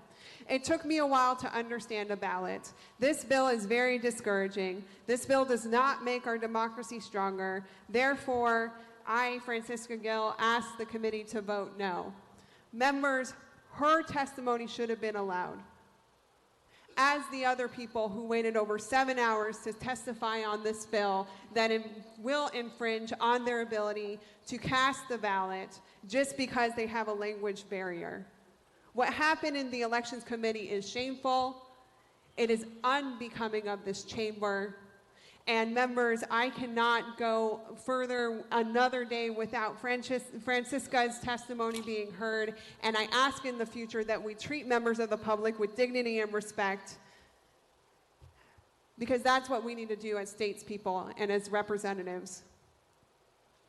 It took me a while to understand a ballot. This bill is very discouraging. This bill does not make our democracy stronger. Therefore, I, Francisca Gill, ask the committee to vote no. Members, her testimony should have been allowed, as the other people who waited over 7 hours to testify on this bill that will infringe on their ability to cast the ballot just because they have a language barrier. What happened in the Elections Committee is shameful. It is unbecoming of this chamber. And members, I cannot go further another day without Francisca's testimony being heard, and I ask in the future that we treat members of the public with dignity and respect, because that's what we need to do as statespeople and as representatives.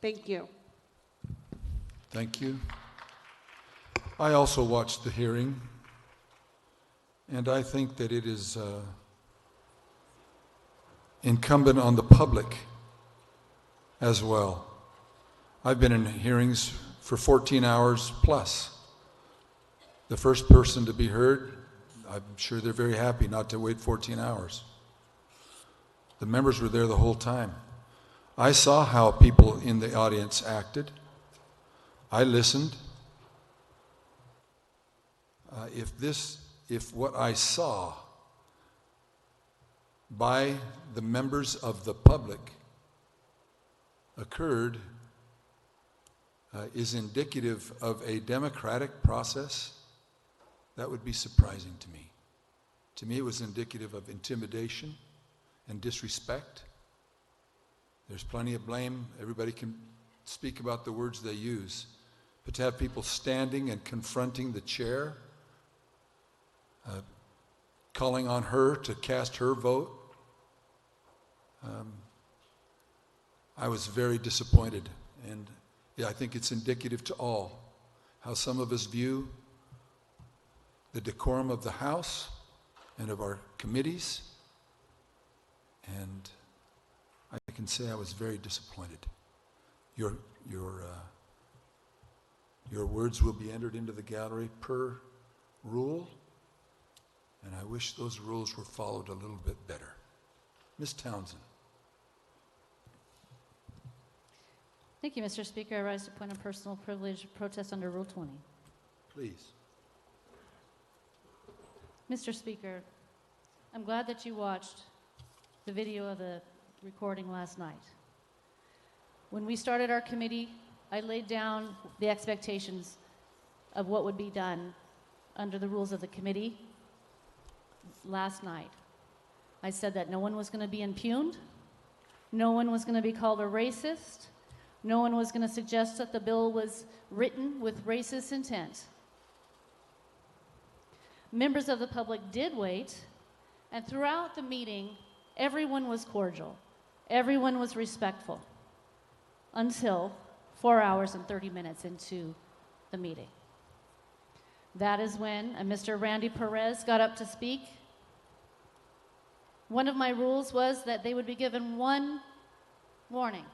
Thank you. Thank you. I also watched the hearing, and I think that it is incumbent on the public as well. I've been in hearings for 14 hours plus. The first person to be heard, I'm sure they're very happy not to wait 14 hours. The members were there the whole time. I saw how people in the audience acted. I listened. If what I saw by the members of the public occurred is indicative of a democratic process, that would be surprising to me. To me, it was indicative of intimidation and disrespect. There's plenty of blame. Everybody can speak about the words they use. But to have people standing and confronting the chair, calling on her to cast her vote, I was very disappointed, and yeah, I think it's indicative to all how some of us view the decorum of the House and of our committees, and I can say I was very disappointed. Your words will be entered into the gallery per rule, and I wish those rules were followed a little bit better. Ms. Townsend. Thank you, Mr. Speaker. I rise to point of personal privilege protest under Rule 20. Please. Mr. Speaker, I'm glad that you watched the video of the recording last night. When we started our committee, I laid down the expectations of what would be done under the rules of the committee last night. I said that no one was going to be impugned, no one was going to be called a racist, no one was going to suggest that the bill was written with racist intent. Members of the public did wait, and throughout the meeting, everyone was cordial. Everyone was respectful until 4 hours and 30 minutes into the meeting. That is when Mr. Randy Perez got up to speak. One of my rules was that they would be given one warning.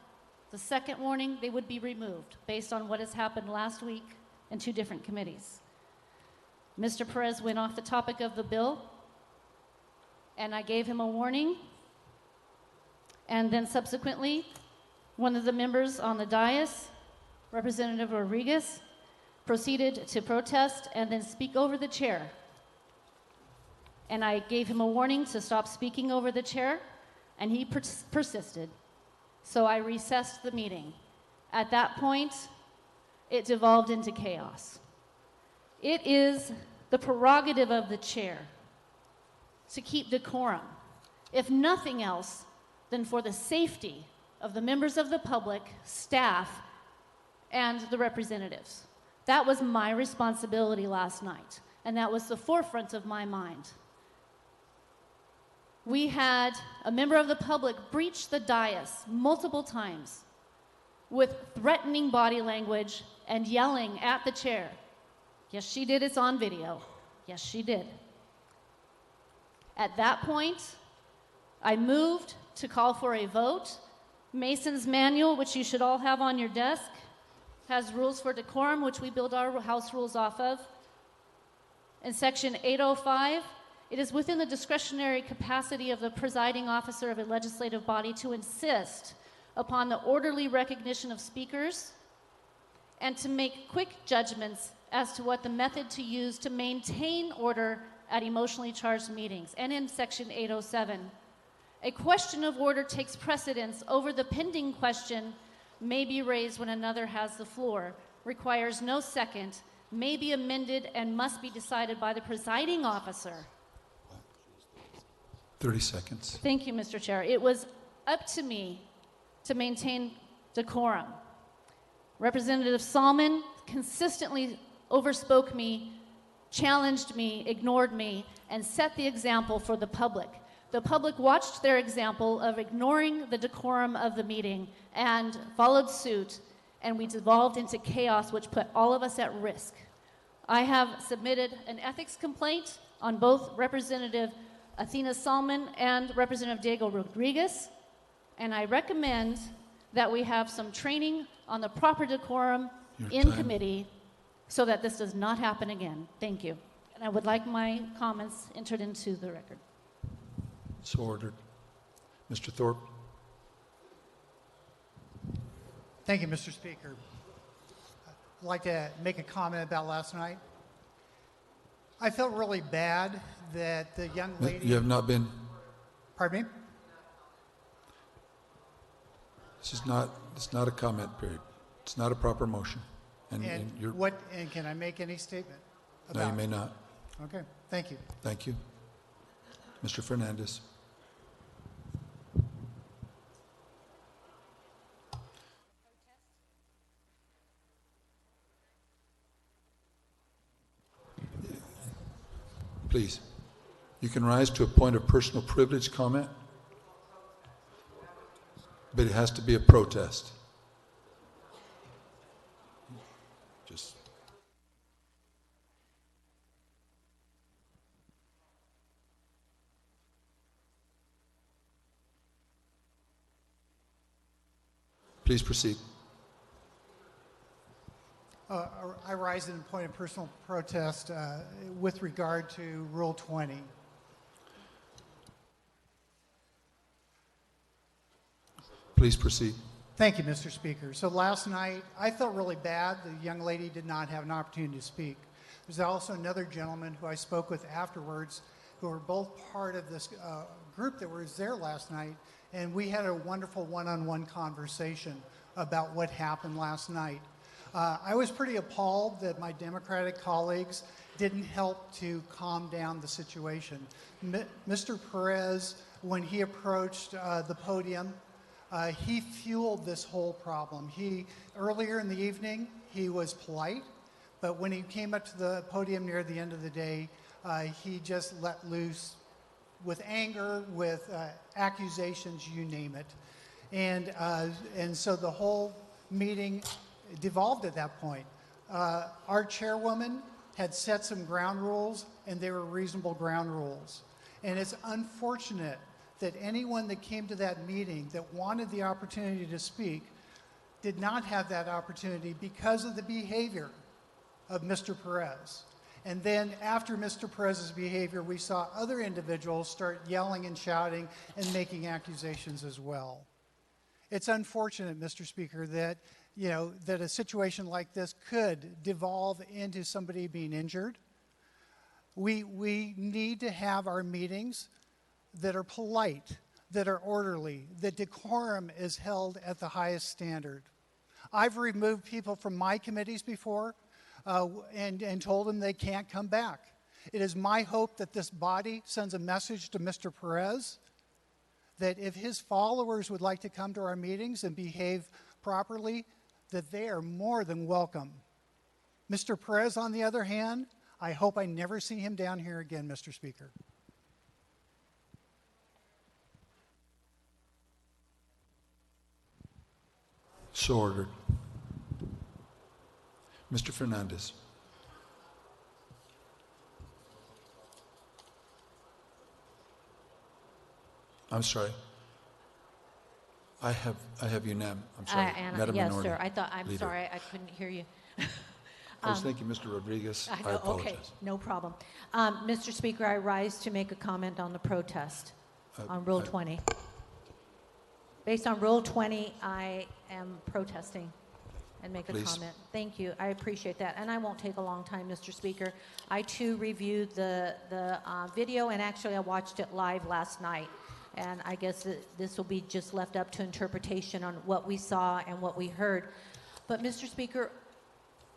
The second warning, they would be removed based on what has happened last week in 2 different committees. Mr. Perez went off the topic of the bill, and I gave him a warning. And then subsequently, one of the members on the dais, Representative Rodriguez, proceeded to protest and then speak over the chair. And I gave him a warning to stop speaking over the chair, and he persisted. So I recessed the meeting. At that point, it devolved into chaos. It is the prerogative of the chair to keep decorum, if nothing else than for the safety of the members of the public, staff, and the representatives. That was my responsibility last night, and that was the forefront of my mind. We had a member of the public breach the dais multiple times with threatening body language and yelling at the chair. Yes, she did. It's on video. Yes, she did. At that point, I moved to call for a vote. Mason's manual, which you should all have on your desk, has rules for decorum, which we build our house rules off of. In section 805, it is within the discretionary capacity of the presiding officer of a legislative body to insist upon the orderly recognition of speakers and to make quick judgments as to what the method to use to maintain order at emotionally charged meetings. And in section 807, a question of order takes precedence over the pending question, may be raised when another has the floor, requires no second, may be amended, and must be decided by the presiding officer. 30 seconds. Thank you, Mr. Chair. It was up to me to maintain decorum. Representative Salmon consistently overspoke me, challenged me, ignored me, and set the example for the public. The public watched their example of ignoring the decorum of the meeting and followed suit, and we devolved into chaos, which put all of us at risk. I have submitted an ethics complaint on both Representative Athena Salmon and Representative Diego Rodriguez, and I recommend that we have some training on the proper decorum in committee so that this does not happen again. Thank you. And I would like my comments entered into the record. So ordered. Mr. Thorpe. Thank you, Mr. Speaker. I'd like to make a comment about last night. I felt really bad that the young lady... You have not been... Pardon me? It's not a comment period. It's not a proper motion. And you're... And can I make any statement No, you may not. Okay, thank you. Thank you. Mr. Fernandez. Please. You can rise to a point of personal privilege comment, but it has to be a protest. Just... Please proceed. I rise in a point of personal protest with regard to Rule 20. Please proceed. Thank you, Mr. Speaker. So last night, I felt really bad. The young lady did not have an opportunity to speak. There's also another gentleman who I spoke with afterwards who were both part of this group that was there last night, and we had a wonderful one-on-one conversation about what happened last night. I was pretty appalled that my Democratic colleagues didn't help to calm down the situation. Mr. Perez, when he approached the podium, he fueled this whole problem. Earlier in the evening, he was polite, but when he came up to the podium near the end of the day, he just let loose with anger, with accusations, you name it. And so the whole meeting devolved at that point. Our chairwoman had set some ground rules, and they were reasonable ground rules. And it's unfortunate that anyone that came to that meeting that wanted the opportunity to speak did not have that opportunity because of the behavior of Mr. Perez. And then after Mr. Perez's behavior, we saw other individuals start yelling and shouting and making accusations as well. It's unfortunate, Mr. Speaker, that that a situation like this could devolve into somebody being injured. We need to have our meetings that are polite, that are orderly, that decorum is held at the highest standard. I've removed people from my committees before and told them they can't come back. It is my hope that this body sends a message to Mr. Perez that if his followers would like to come to our meetings and behave properly, that they are more than welcome. Mr. Perez, on the other hand, I hope I never see him down here again, Mr. Speaker. So ordered. Mr. Fernandez. I'm sorry. I have you now. I'm sorry. Anna, Madam yes, Minority sir. I'm Leader. sorry, I couldn't hear you. I was thinking Mr. Rodriguez. I know, apologize. okay, no problem. Mr. Speaker, I rise to make a comment on the protest on Rule 20. Based on Rule 20, I am protesting and make a Please. comment. Thank you. I appreciate that. And I won't take a long time, Mr. Speaker. I, too, reviewed the video, and actually I watched it live last night. And I guess this will be just left up to interpretation on what we saw and what we heard. But, Mr. Speaker,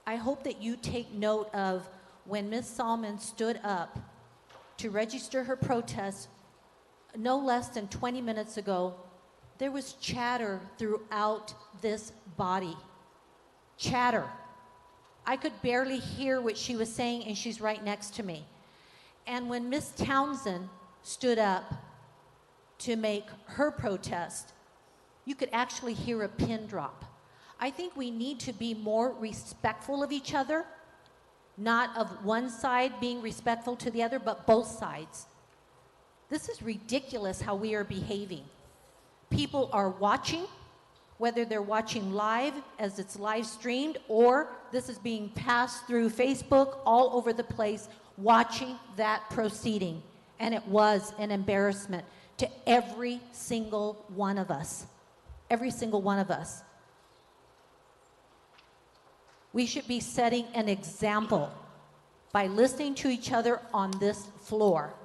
I hope that you take note of when Ms. Salmon stood up to register her protest no less than 20 minutes ago. There was chatter throughout this body. Chatter. I could barely hear what she was saying, and she's right next to me. And when Ms. Townsend stood up to make her protest, you could actually hear a pin drop. I think we need to be more respectful of each other, not of one side being respectful to the other, but both sides. This is ridiculous how we are behaving. People are watching, whether they're watching live as it's live streamed, or this is being passed through Facebook all over the place, watching that proceeding. And it was an embarrassment to every single one of us. Every single one of us. We should be setting an example by listening to each other on this floor.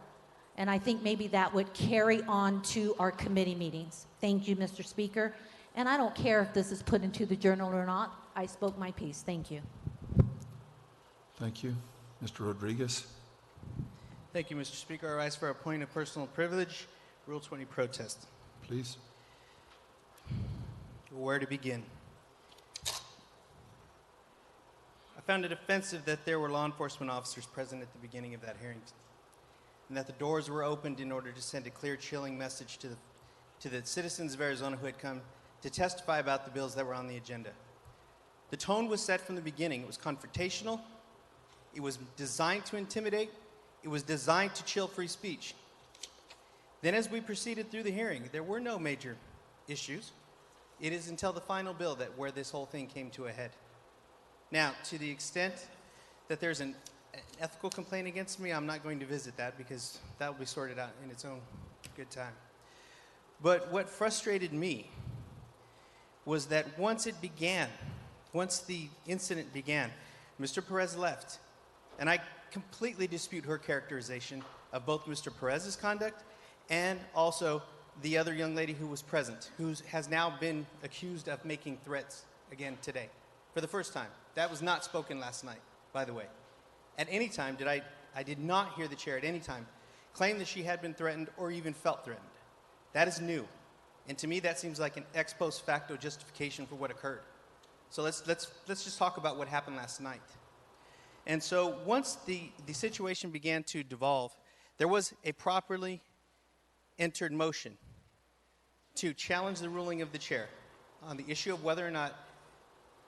And I think maybe that would carry on to our committee meetings. Thank you, Mr. Speaker. And I don't care if this is put into the journal or not. I spoke my piece. Thank you. Thank you. Mr. Rodriguez. Thank you, Mr. Speaker. I rise for a point of personal privilege. Rule 20 protest. Please. Where to begin? I found it offensive that there were law enforcement officers present at the beginning of that hearing, and that the doors were opened in order to send a clear, chilling message to the citizens of Arizona who had come to testify about the bills that were on the agenda. The tone was set from the beginning. It was confrontational. It was designed to intimidate. It was designed to chill free speech. Then as we proceeded through the hearing, there were no major issues. It is until the final bill where this whole thing came to a head. Now, to the extent that there's an ethical complaint against me, I'm not going to visit that because that will be sorted out in its own good time. But what frustrated me was that once the incident began, Mr. Perez left. And I completely dispute her characterization of both Mr. Perez's conduct and also the other young lady who was present, who has now been accused of making threats again today. for the first time. That was not spoken last night, by the way. At any time did I did not hear the chair at any time claim that she had been threatened or even felt threatened. That is new. And to me, that seems like an ex post facto justification for what occurred. So let's just talk about what happened last night. And so once the situation began to devolve, there was a properly entered motion to challenge the ruling of the chair on the issue of whether or not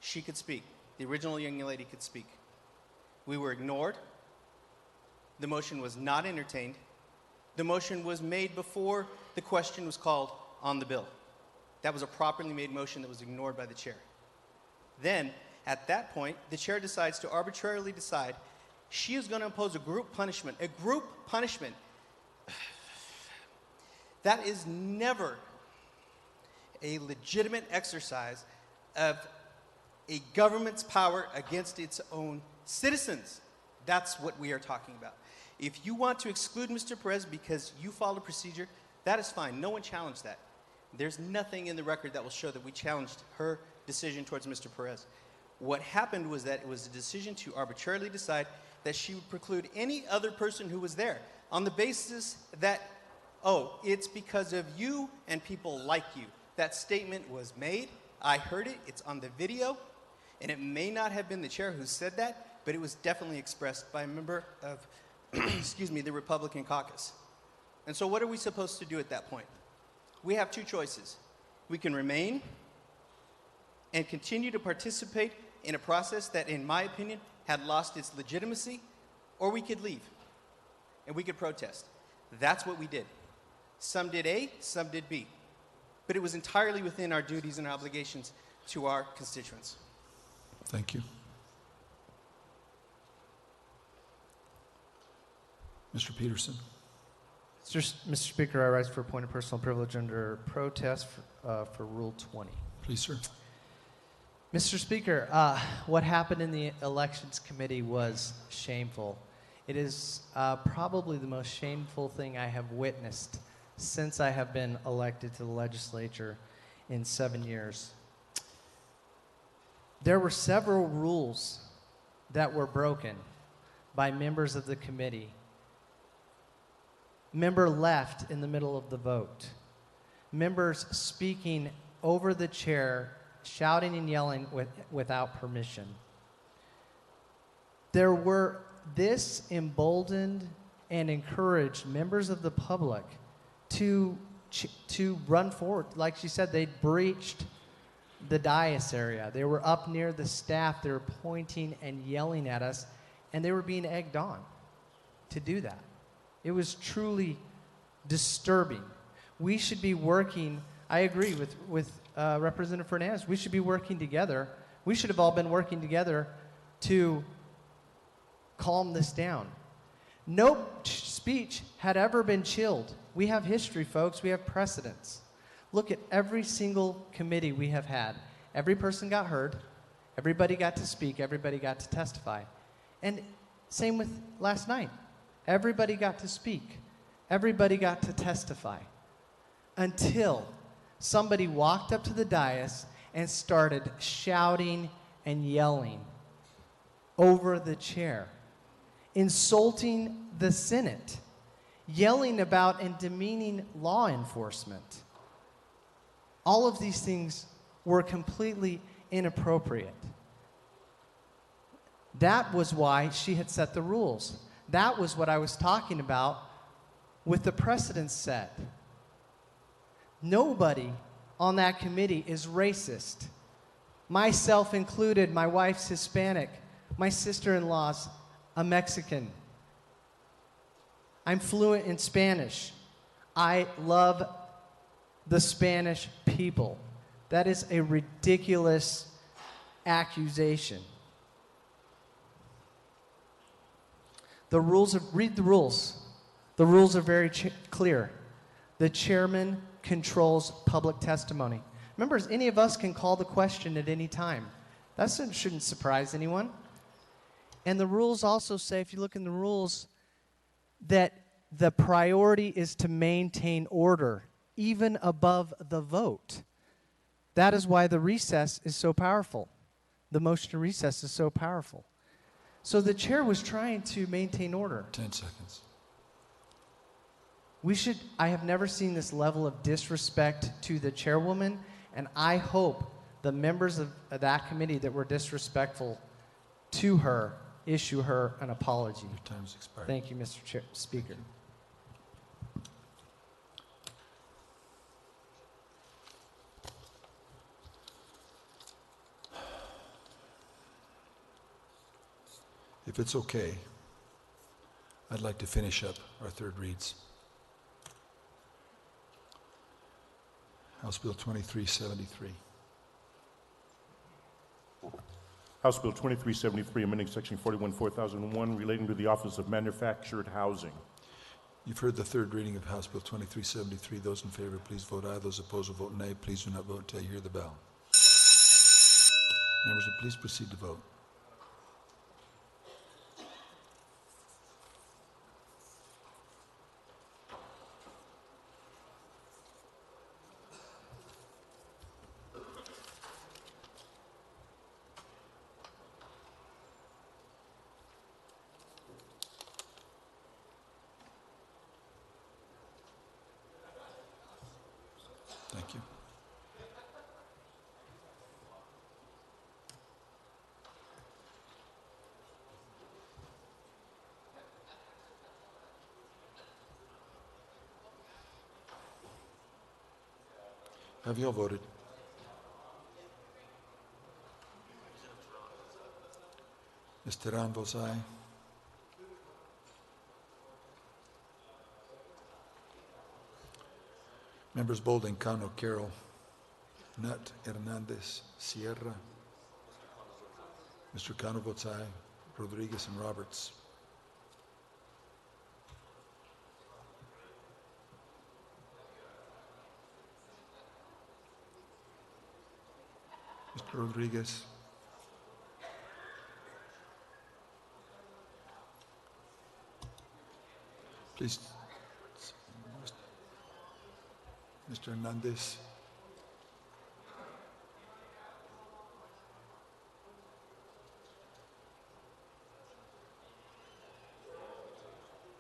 she could speak, the original young lady could speak. We were ignored. The motion was not entertained. The motion was made before the question was called on the bill. That was a properly made motion that was ignored by the chair. Then, at that point, the chair decides to arbitrarily decide she is going to impose a group punishment. A group punishment. That is never a legitimate exercise of a government's power against its own citizens. That's what we are talking about. If you want to exclude Mr. Perez because you followed a procedure, that is fine. No one challenged that. There's nothing in the record that will show that we challenged her decision towards Mr. Perez. What happened was that it was a decision to arbitrarily decide that she would preclude any other person who was there on the basis that, oh, it's because of you and people like you. That statement was made. I heard it. It's on the video. And it may not have been the chair who said that, but it was definitely expressed by a member of, excuse me, the Republican caucus. And so what are we supposed to do at that point? We have two choices. We can remain and continue to participate in a process that, in my opinion, had lost its legitimacy, or we could leave and we could protest. That's what we did. Some did A, some did B. But it was entirely within our duties and obligations to our constituents. Thank you. Mr. Peterson. Mr. Speaker, I rise for a point of personal privilege under protest for Rule 20. Please, sir. Mr. Speaker, what happened in the Elections Committee was shameful. It is probably the most shameful thing I have witnessed since I have been elected to the legislature in 7 years. There were several rules that were broken by members of the committee. Member left in the middle of the vote. Members speaking over the chair, shouting and yelling without permission. This emboldened and encouraged members of the public to run forward. Like she said, they breached the dais area. They were up near the staff. They were pointing and yelling at us, and they were being egged on to do that. It was truly disturbing. We should be working, I agree with Representative Fernandez, we should be working together. We should have all been working together to calm this down. No speech had ever been chilled. We have history, folks. We have precedents. Look at every single committee we have had. Every person got heard. Everybody got to speak. Everybody got to testify. And same with last night. Everybody got to speak. Everybody got to testify. Until somebody walked up to the dais and started shouting and yelling over the chair, insulting the Senate, yelling about and demeaning law enforcement. All of these things were completely inappropriate. That was why she had set the rules. That was what I was talking about with the precedents set. Nobody on that committee is racist. Myself included. My wife's Hispanic. My sister-in-law's a Mexican. I'm fluent in Spanish. I love the Spanish people. That is a ridiculous accusation. The rules read the rules. The rules are very clear. The chairman controls public testimony. Members, any of us can call the question at any time. That shouldn't surprise anyone. And the rules also say, if you look in the rules, that the priority is to maintain order, even above the vote. That is why the recess is so powerful. the motion to recess is so powerful. So the chair was trying to maintain order. 10 seconds. I have never seen this level of disrespect to the chairwoman, and I hope the members of that committee that were disrespectful to her issue her an apology. Your time's expired. Thank you, Mr. Speaker. If it's okay, I'd like to finish up our third reads. House Bill 2373. House Bill 2373, amending Section 41-4001 relating to the Office of Manufactured Housing. You've heard the third reading of House Bill 2373. Those in favor, please vote aye. Those opposed will vote nay. Please do not vote until you hear the bell. Members, please proceed to vote. Thank you. Have you all voted? Ms. Teran votes aye. Members Bolding, Cano, Carroll, Nutt, Hernandez, Sierra. Mr. Cano votes aye. Rodriguez and Roberts. Mr. Rodriguez. Please. Mr. Hernandez.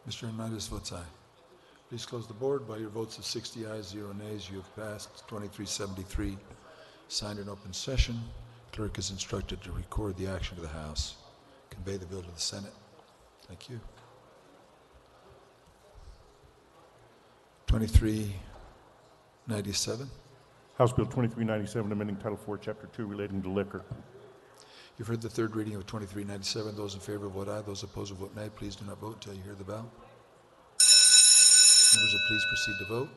Mr. Hernandez votes aye. Please close the board. By your votes of 60 ayes, 0 nays, you have passed 2373. Signed in open session. Clerk is instructed to record the action of the House. Convey the bill to the Senate. Thank you. 2397. House Bill 2397, amending Title IV, Chapter 2, relating to liquor. You've heard the third reading of 2397. Those in favor vote aye. Those opposed will vote nay. Please do not vote until you hear the bell. Members, please proceed to vote.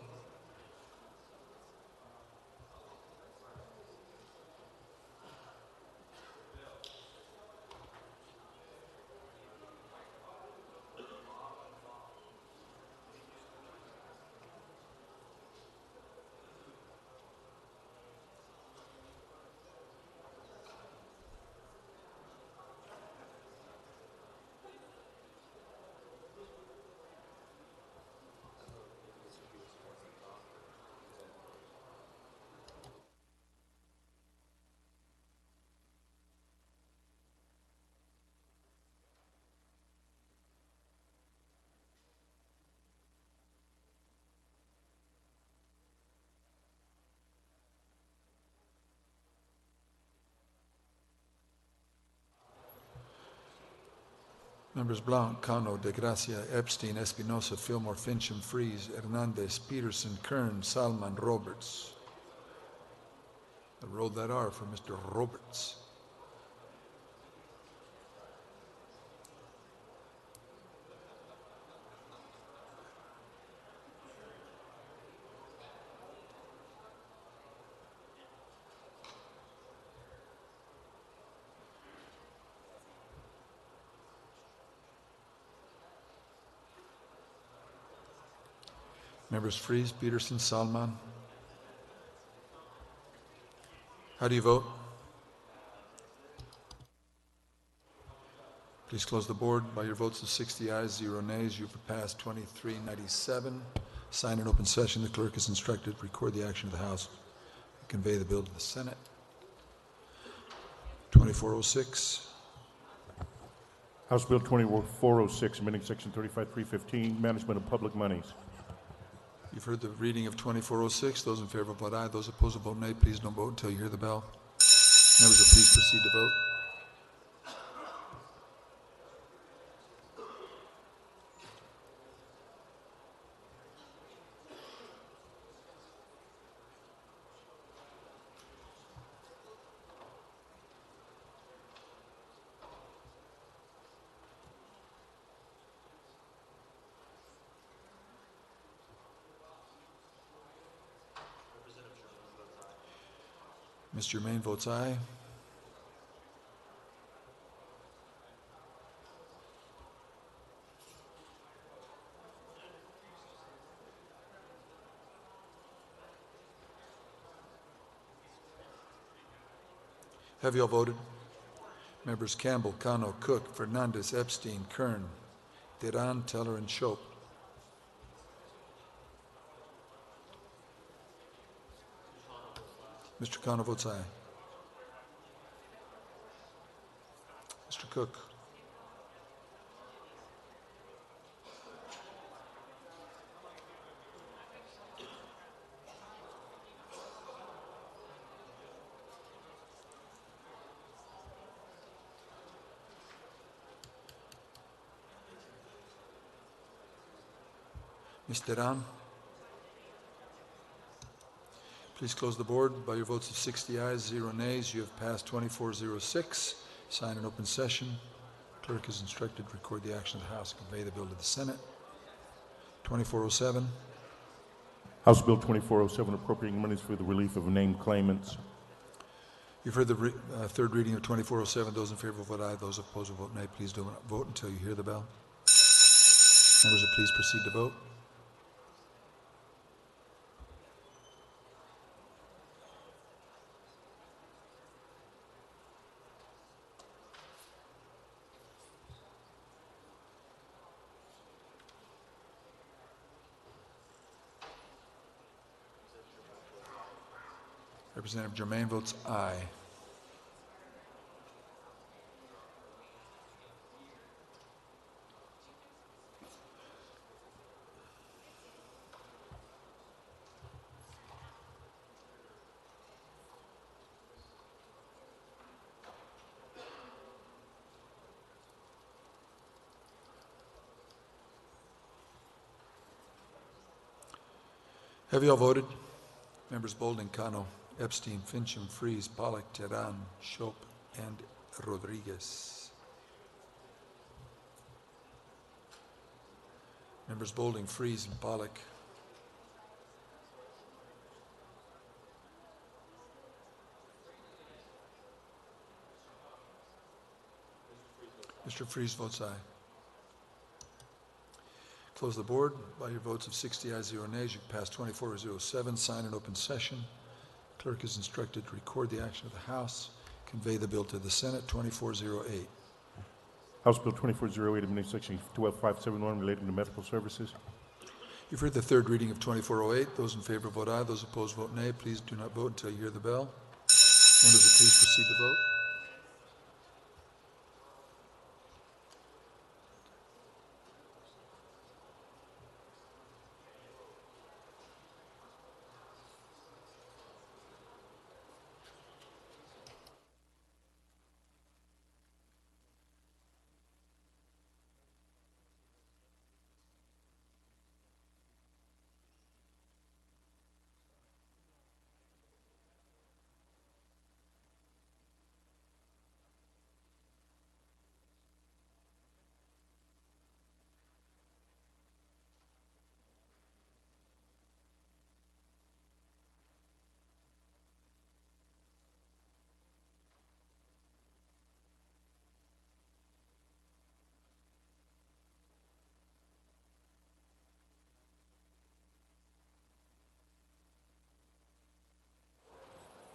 Members Blount, Cano, De Gracia, Epstein, Espinosa, Fillmore, Fincham, Freeze, Hernandez, Peterson, Kern, Salman, Roberts. I rolled that R for Mr. Roberts. Members Freeze, Peterson, Salman. How do you vote? Please close the board. By your votes of 60 ayes, 0 nays, you've passed 2397. Signed in open session. The clerk is instructed to record the action of the House and convey the bill to the Senate. 2406. House Bill 2406, amending Section 35315, Management of Public Monies. You've heard the reading of 2406. Those in favor vote aye. Those opposed vote nay. Please don't vote until you hear the bell. Members will please proceed to vote. Mr. Germain votes aye. Have you all voted? Members Campbell, Cano, Cook, Fernandez, Epstein, Kern, Duran, Teller, and Shope. Mr. Cano votes aye. Mr. Cook. Mr. Ram. Please close the board. By your votes of 60 ayes, 0 nays, you have passed 2406. Sign an open session. Clerk is instructed to record the action of the House and convey the bill to the Senate. 2407. House Bill 2407, appropriating monies for the relief of named claimants. You've heard the third reading of 2407. Those in favor vote aye. Those opposed will vote nay. Please do not vote until you hear the bell. Members will please proceed to vote. Representative Germain votes aye. Have you all voted? Members Bolding, Cano, Epstein, Fincham, Freeze, Pollock, Teran, Shope, and Rodriguez. Members Bolding, Freeze, and Pollock. Mr. Freeze votes aye. Close the board. By your votes of 60 ayes, 0 nays, you pass 2407. Sign an open session. Clerk is instructed to record the action of the House, convey the bill to the Senate. 2408. House Bill 2408, amending Section 12571, relating to medical services. You've heard the third reading of 2408. Those in favor vote aye. Those opposed vote nay. Please do not vote until you hear the bell. Members will please proceed to vote.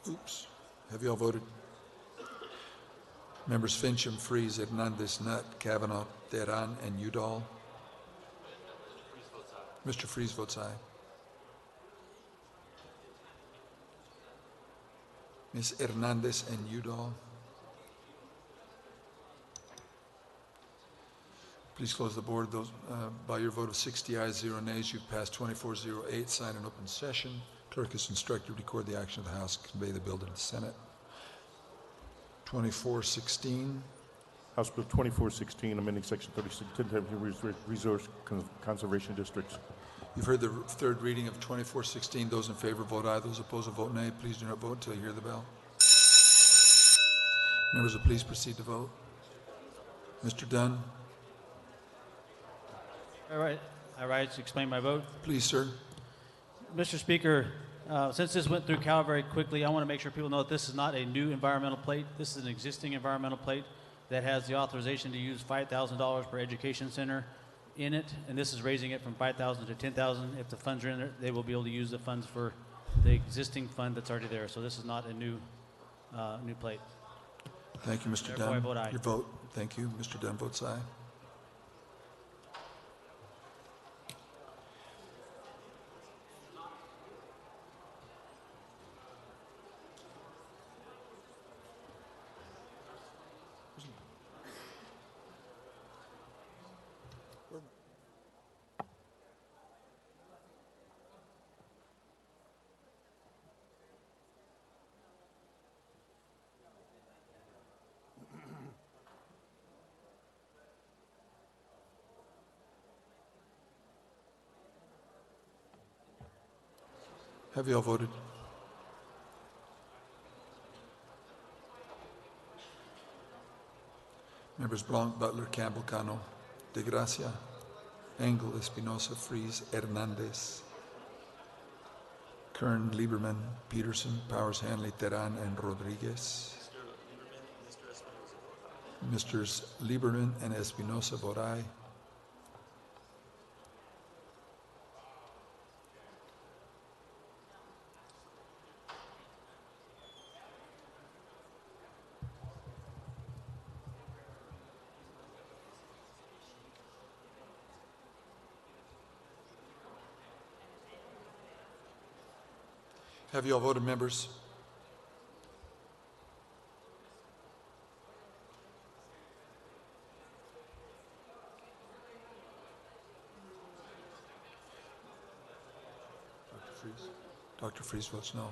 Oops. Have you all voted? Members Fincham, Freeze, Hernandez, Nutt, Kavanaugh, Teran, and Udall. Mr. Freeze votes aye. Ms. Hernandez and Udall. Please close the board. Those, by your vote of 60 ayes, 0 nays, you've passed 2408. Sign in open session. Clerk is instructed to record the action of the House, convey the bill to the Senate. 2416. House Bill 2416, amending Section 36, Resource Conservation Districts. You've heard the third reading of 2416. Those in favor vote aye. Those opposed will vote nay. Please do not vote until you hear the bell. Members will please proceed to vote. Mr. Dunn. All right. I rise to explain my vote. Please, sir. Mr. Speaker, since this went through Cal very quickly, I want to make sure people know that this is not a new environmental plate. This is an existing environmental plate that has the authorization to use $5,000 per education center in it, and this is raising it from $5,000 to $10,000. If the funds are in there, they will be able to use the funds for the existing fund that's already there. So this is not a new plate. Thank you, Mr. Therefore, Dunn. I vote aye. Your vote. Thank you. Mr. Dunn votes aye. Have you all voted? Members Blanc, Butler, Campbell, Cano, De Gracia, Engel, Espinosa, Freeze, Hernandez, Kern, Lieberman, Peterson, Powers, Hanley, Teran, and Rodriguez. Mr. Lieberman and Espinosa vote aye. Have you all voted, members? Dr. Freeze votes no.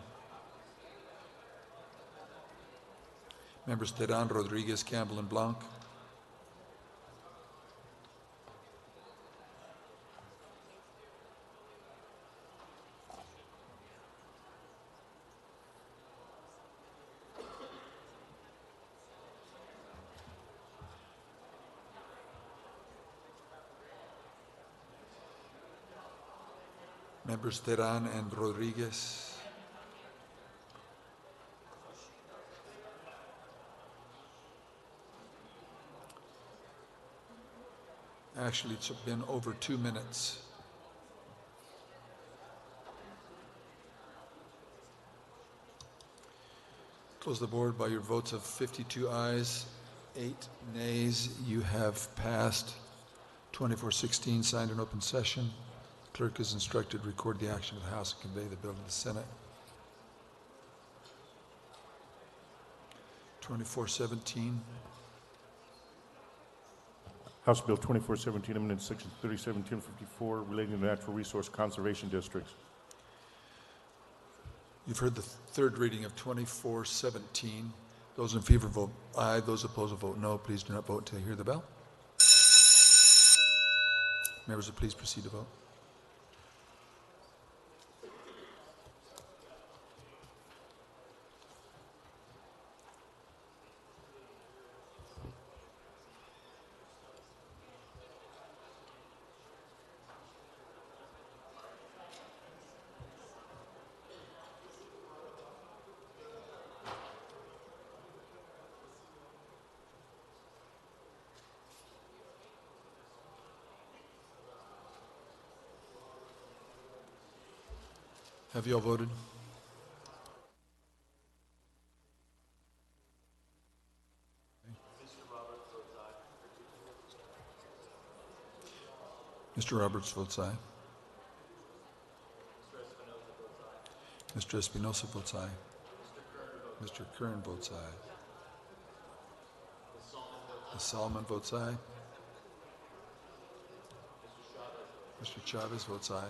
Members Teran, Rodriguez, Campbell, and Blanc. Members Teran and Rodriguez. Actually, it's been over 2 minutes. Close the board by your votes of 52 ayes, 8 nays. You have passed 2416, signed in open session. Clerk is instructed to record the action of the House and convey the bill to the Senate. 2417. House Bill 2417, amending Section 371054, relating to natural resource conservation districts. You've heard the third reading of 2417. Those in favor vote aye. Those opposed will vote no. Please do not vote until you hear the bell. Members will please proceed to vote. Have you all voted? Mr. Roberts votes aye. Mr. Espinosa votes aye. Mr. Kern votes aye. Ms. Solomon votes aye. Mr. Chavez votes aye.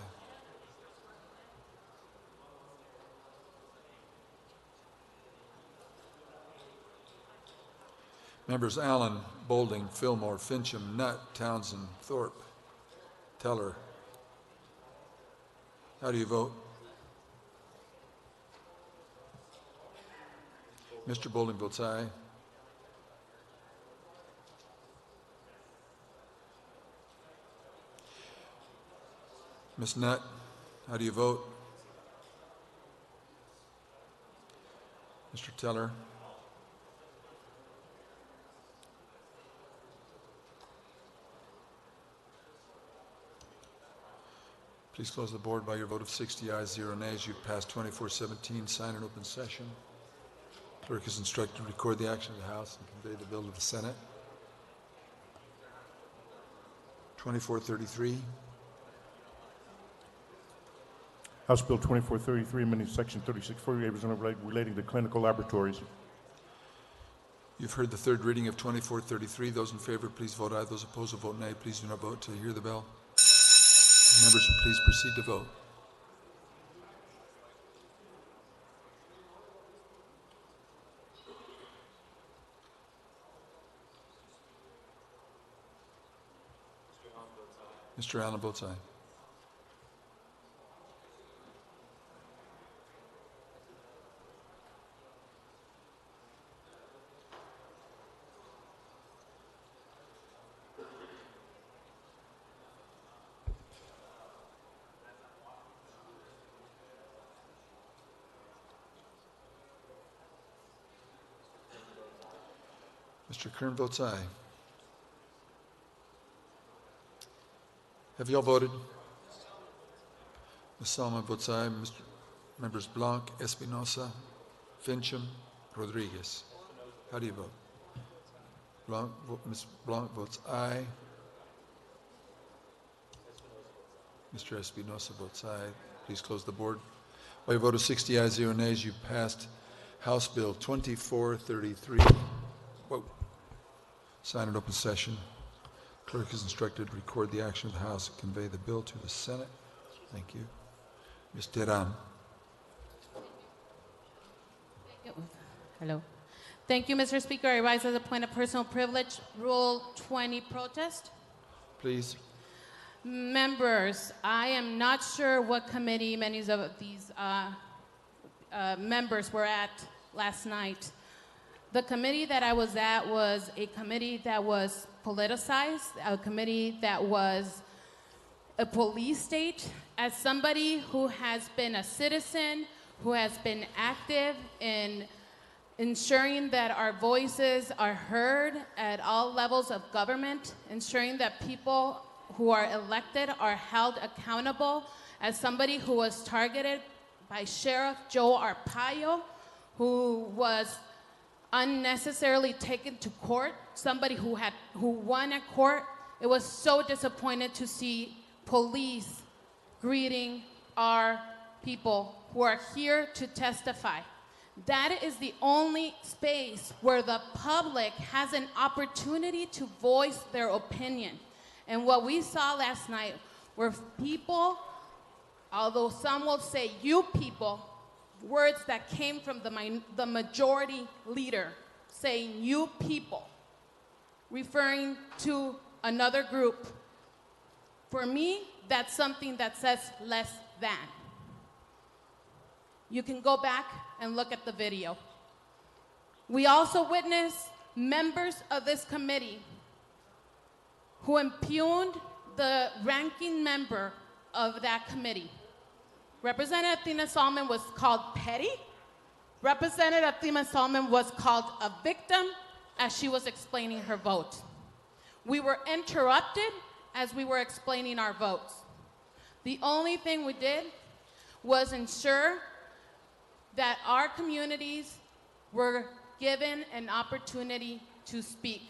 Members Allen, Bolding, Fillmore, Fincham, Nutt, Townsend, Thorpe, Teller. How do you vote? Mr. Bolding votes aye. Ms. Nutt, how do you vote? Mr. Teller? Please close the board by your vote of 60 ayes, 0 nays. You've passed 2417. Sign in open session. Clerk is instructed to record the action of the House and convey the bill to the Senate. 2433. House Bill 2433, amending Section 3640 Arizona relating to clinical laboratories. You've heard the third reading of 2433. Those in favor, please vote aye. Those opposed will vote nay. Please do not vote until you hear the bell. Members, please proceed to vote. Mr. Allen votes aye. Mr. Kern votes aye. Have you all voted? Ms. Salma votes aye. Members Blanc, Espinosa, Fincham, Rodriguez. How do you vote? Ms. Blanc votes aye. Mr. Espinosa votes aye. Please close the board. By a vote of 60 ayes, 0 nays, you passed House Bill 2433. Whoa. Sign in open session. Clerk is instructed to record the action of the House and convey the bill to the Senate. Thank you. Ms. Teran. Hello. Thank you, Mr. Speaker. I rise as a point of personal privilege. Rule 20 protest. Please. Members, I am not sure what committee many of these members were at last night. The committee that I was at was a committee that was politicized, a committee that was a police state. As somebody who has been a citizen, who has been active in ensuring that our voices are heard at all levels of government, ensuring that people who are elected are held accountable, as somebody who was targeted by Sheriff Joe Arpaio, who was unnecessarily taken to court, somebody who won at court. It was so disappointed to see police greeting our people who are here to testify. That is the only space where the public has an opportunity to voice their opinion. And what we saw last night were people, although some will say you people, words that came from the majority leader saying you people, referring to another group. For me, that's something that says less than. You can go back and look at the video. We also witnessed members of this committee who impugned the ranking member of that committee. Representative Tina Salmon was called petty. Representative Tina Salmon was called a victim as she was explaining her vote. We were interrupted as we were explaining our votes. The only thing we did was ensure that our communities were given an opportunity to speak.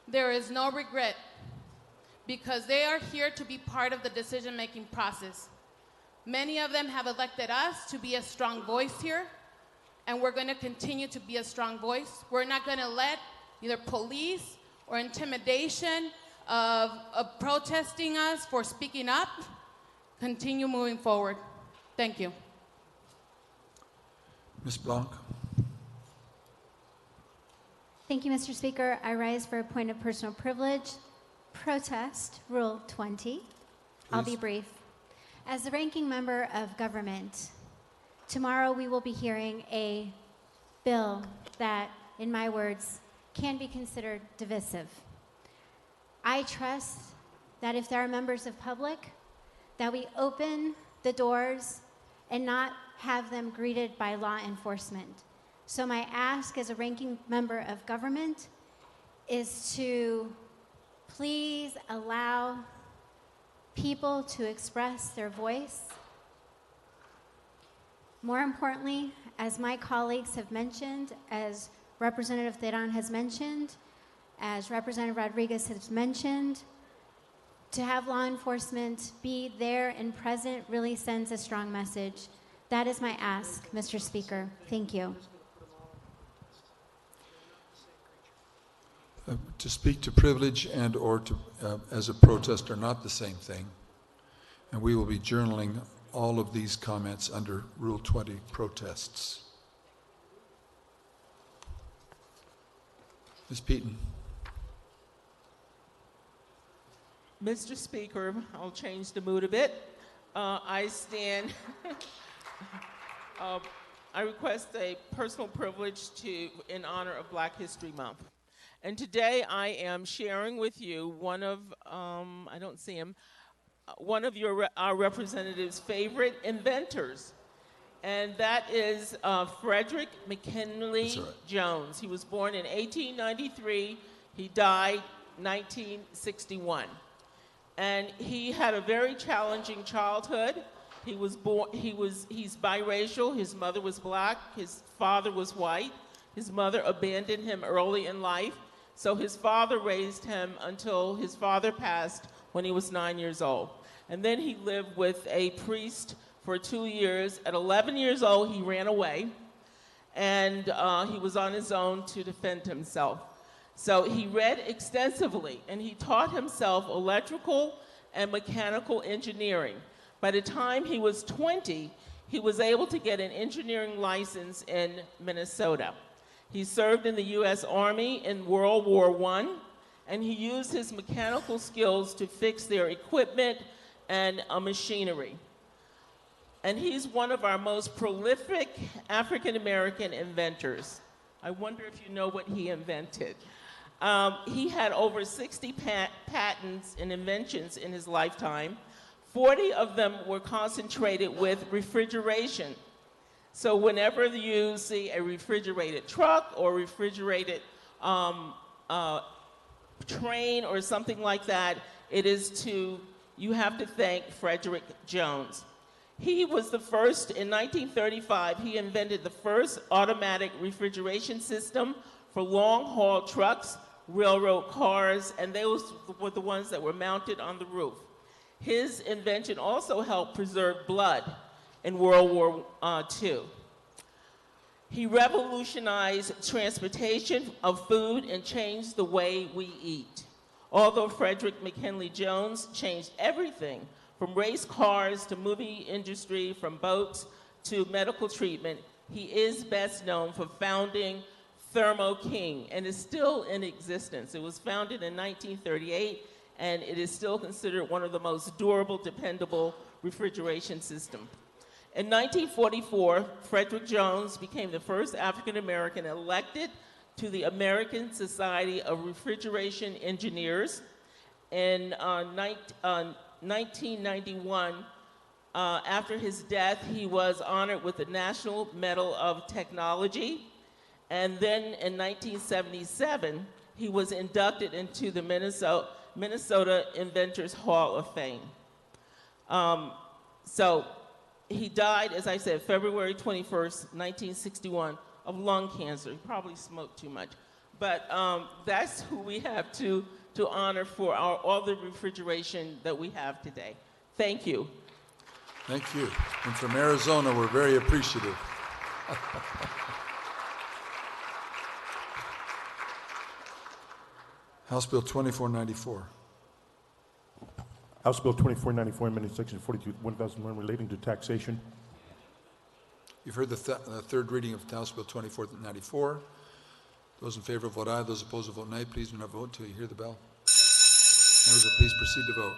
There is no regret because they are here to be part of the decision-making process. Many of them have elected us to be a strong voice here, and we're going to continue to be a strong voice. We're not going to let either police or intimidation of protesting us, for speaking up. Continue moving forward. Thank you. Ms. Blanc? Thank you, Mr. Speaker. I rise for a point of personal privilege. Protest Rule 20. I'll be brief. As the ranking member of government, tomorrow we will be hearing a bill that, in my words, can be considered divisive. I trust that if there are members of public, that we open the doors and not have them greeted by law enforcement. So my ask as a ranking member of government is to please allow people to express their voice. More importantly, as my colleagues have mentioned, as Representative Theron has mentioned, as Representative Rodriguez has mentioned, to have law enforcement be there and present really sends a strong message. That is my ask, Mr. Speaker. Thank you. To speak to privilege and or to as a protest are not the same thing. And we will be journaling all of these comments under Rule 20 protests. Ms. Peaton. Mr. Speaker, I'll change the mood a bit. I stand, I request a personal privilege in honor of Black History Month. And today I am sharing with you one of, I don't see him, one of our representatives' favorite inventors. And that is Frederick McKinley Jones. He was born in 1893. He died 1961. And he had a very challenging childhood. He's biracial. His mother was black. His father was white. His mother abandoned him early in life. So his father raised him until his father passed when he was 9 years old. And then he lived with a priest for 2 years. At 11 years old, he ran away, and he was on his own to defend himself. So he read extensively, and he taught himself electrical and mechanical engineering. By the time he was 20, he was able to get an engineering license in Minnesota. He served in the U.S. Army in World War I, and he used his mechanical skills to fix their equipment and machinery. And he's one of our most prolific African-American inventors. I wonder if you know what he invented. He had over 60 patents and inventions in his lifetime. 40 of them were concentrated with refrigeration. So whenever you see a refrigerated truck or refrigerated train or something like that, you have to thank Frederick Jones. He was the first, in 1935, he invented the first automatic refrigeration system for long-haul trucks, railroad cars, and those were the ones that were mounted on the roof. His invention also helped preserve blood in World War II. He revolutionized transportation of food and changed the way we eat. Although Frederick McKinley Jones changed everything from race cars to movie industry, from boats to medical treatment, he is best known for founding Thermo King, and is still in existence. It was founded in 1938, and it is still considered one of the most durable, dependable refrigeration systems. In 1944, Frederick Jones became the first African-American elected to the American Society of Refrigeration Engineers. In 1991, after his death, he was honored with the National Medal of Technology. And then in 1977, he was inducted into the Minnesota Inventors Hall of Fame. So he died, as I said, February 21st, 1961, of lung cancer. He probably smoked too much. But that's who we have to honor for all the refrigeration that we have today. Thank you. Thank you. And from Arizona, we're very appreciative. House Bill 2494. House Bill 2494, amending Section 42, 1001 relating to taxation. You've heard the third reading of House Bill 2494. Those in favor vote aye. Those opposed vote nay. Please do not vote until you hear the bell. Members, please proceed to vote.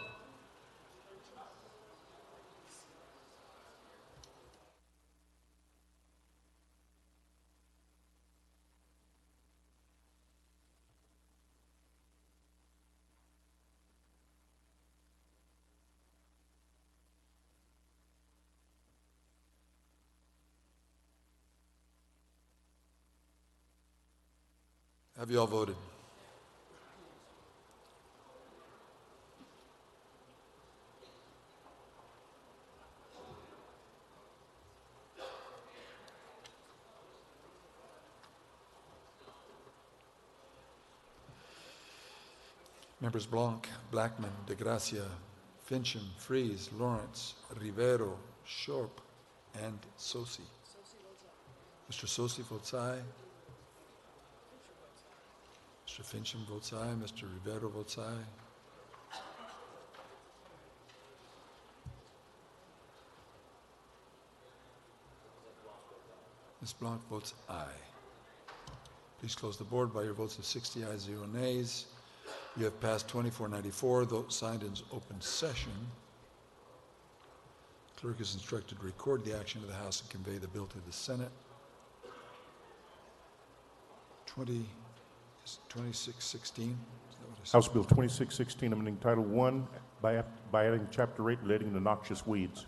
Have you all voted? Members Blanc, Blackman, De Gracia, Fincham, Freeze, Lawrence, Rivero, Shorp, and Sosi. Mr. Sosi votes aye. Mr. Fincham votes aye. Mr. Rivero votes aye. Ms. Blanc votes aye. Please close the board by your votes of 60 ayes, 0 nays. You have passed 2494, vote signed in open session. Clerk is instructed to record the action of the House and convey the bill to the Senate. 2616. House Bill 2616, amending Title I by adding Chapter 8 relating to noxious weeds.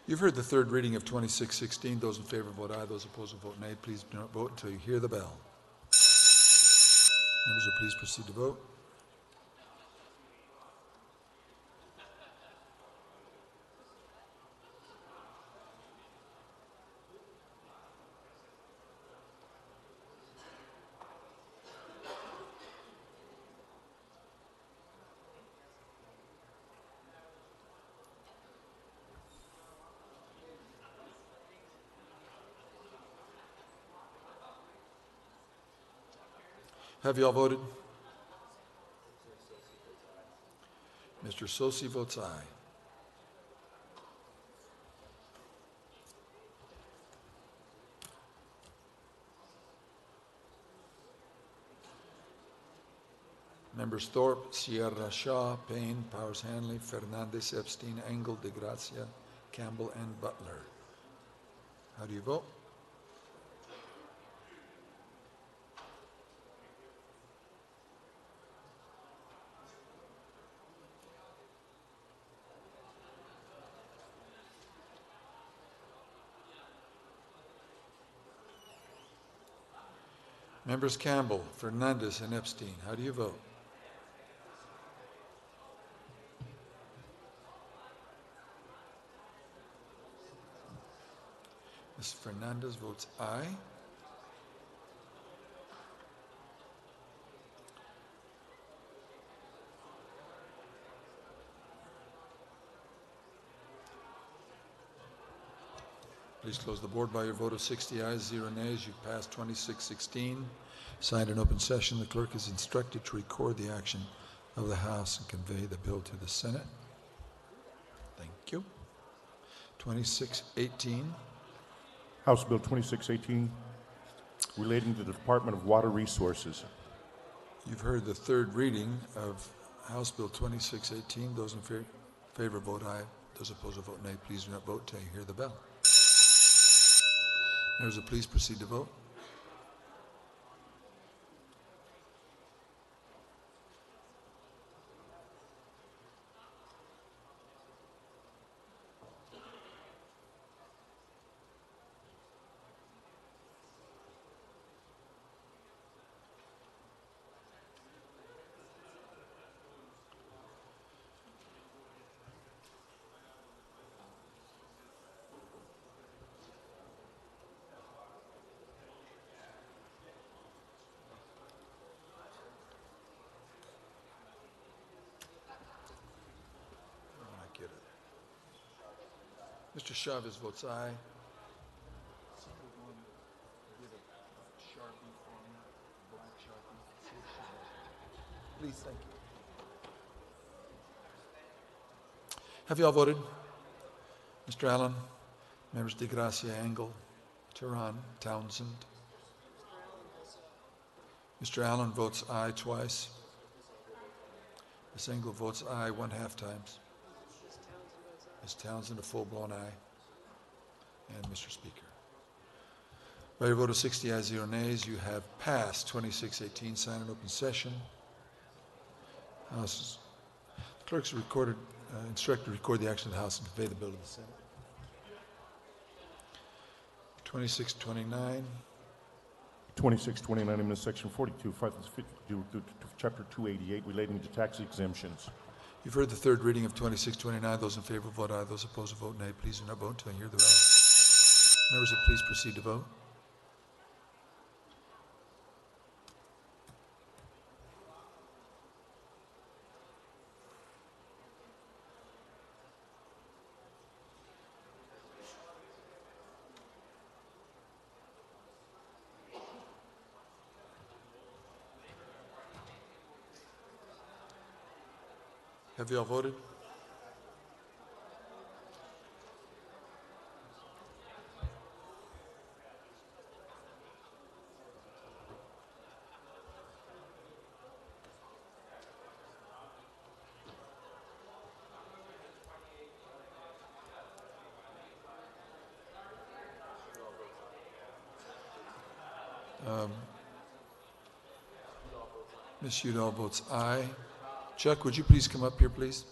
You've heard the third reading of 2616. Those in favor vote aye. Those opposed vote nay. Please do not vote until you hear the bell. Members, please proceed to vote. Have you all voted? Mr. Sosi votes aye. Members Thorpe, Sierra Shaw, Payne, Powers Hanley, Fernandez, Epstein, Engel, De Gracia, Campbell, and Butler. How do you vote? Members Campbell, Fernandez, and Epstein, how do you vote? Ms. Fernandez votes aye. Please close the board by your vote of 60 ayes, 0 nays. You passed 2616. Signed in open session, the clerk is instructed to record the action of the House and convey the bill to the Senate. Thank you. 2618. House Bill 2618, relating to the Department of Water Resources. You've heard the third reading of House Bill 2618. Those in favor vote aye. Those opposed vote nay. Please do not vote until you hear the bell. Members, please proceed to vote. Mr. Chavez votes aye. Please, thank you. Have you all voted? Mr. Allen, members De Gracia, Engel, Tehran, Townsend. Mr. Allen votes aye twice. Ms. Engel votes aye 1/2 times. Ms. Townsend, a full-blown aye. And Mr. Speaker. By your vote of 60 ayes, 0 nays, you have passed 2618. Sign an open session. House clerks recorded, instructed to record the action of the House and convey the bill to the Senate. 2629. 2629, amendment section 42, chapter 288, relating to tax exemptions. You've heard the third reading of 2629. Those in favor vote aye. Those opposed vote nay. Please do not vote until I hear the bell. Members, please proceed to vote. Have you all voted? Ms. Udall votes aye. Chuck, would you please come up here, please?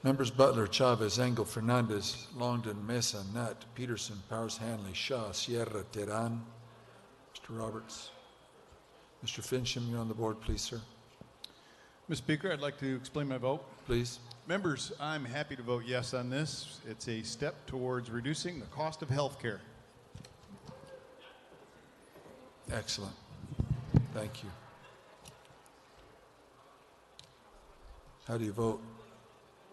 Members Butler, Chavez, Engel, Fernandez, Longden, Mesa, Nutt, Peterson, Powers, Hanley, Shaw, Sierra, Teran. Mr. Roberts. Mr. Fincham, you're on the board, please, sir. Mr. Speaker, I'd like to explain my vote. Please. Members, I'm happy to vote yes on this. It's a step towards reducing the cost of health care. Excellent. Thank you. How do you vote?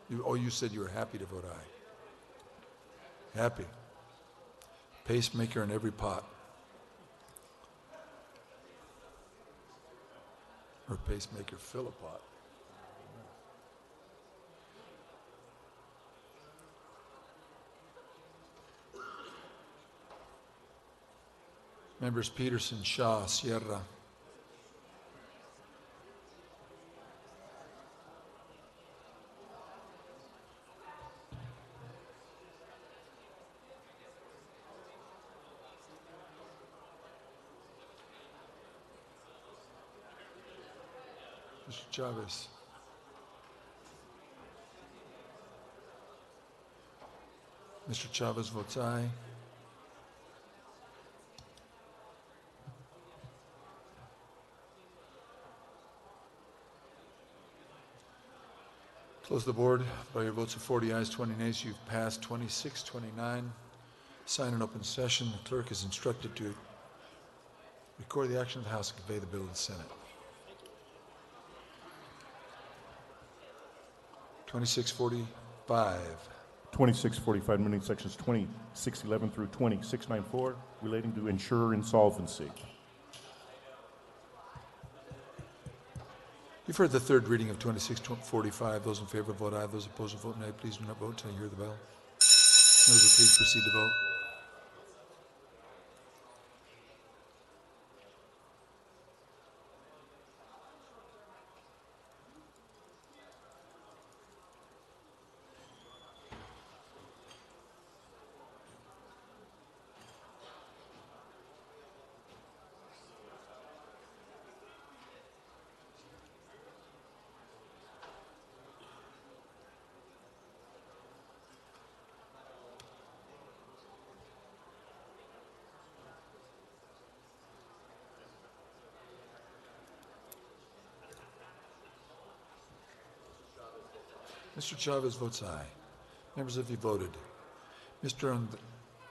You said you were happy to vote aye. Happy. Pacemaker in every pot. Or pacemaker fill a pot. Members Peterson, Shaw, Sierra. Mr. Chavez. Mr. Chavez votes aye. Close the board. By your votes of 40 ayes, 20 nays, you've passed 2629. Sign an open session. The clerk is instructed to record the action of the House and convey the bill to the Senate. 2645. 2645, amending sections 2611 through 2694, relating to insurer insolvency. You've heard the third reading of 2645. Those in favor vote aye. Those opposed vote nay. Please do not vote until you hear the bell. Members, please proceed to vote. Mr. Chavez votes aye. Members, have you voted?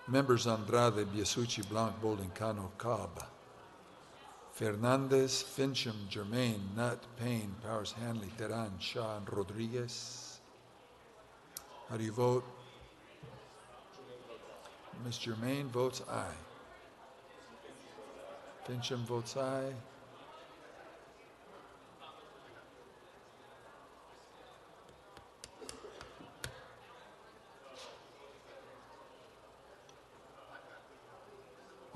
Members Andrade, Biasucci, Blanc, Bolden, Cano, Cobb. Fernandez, Fincham, Germain, Nutt, Payne, Powers, Hanley, Teran, Shaw, and Rodriguez. How do you vote? Ms. Germain votes aye. Fincham votes aye.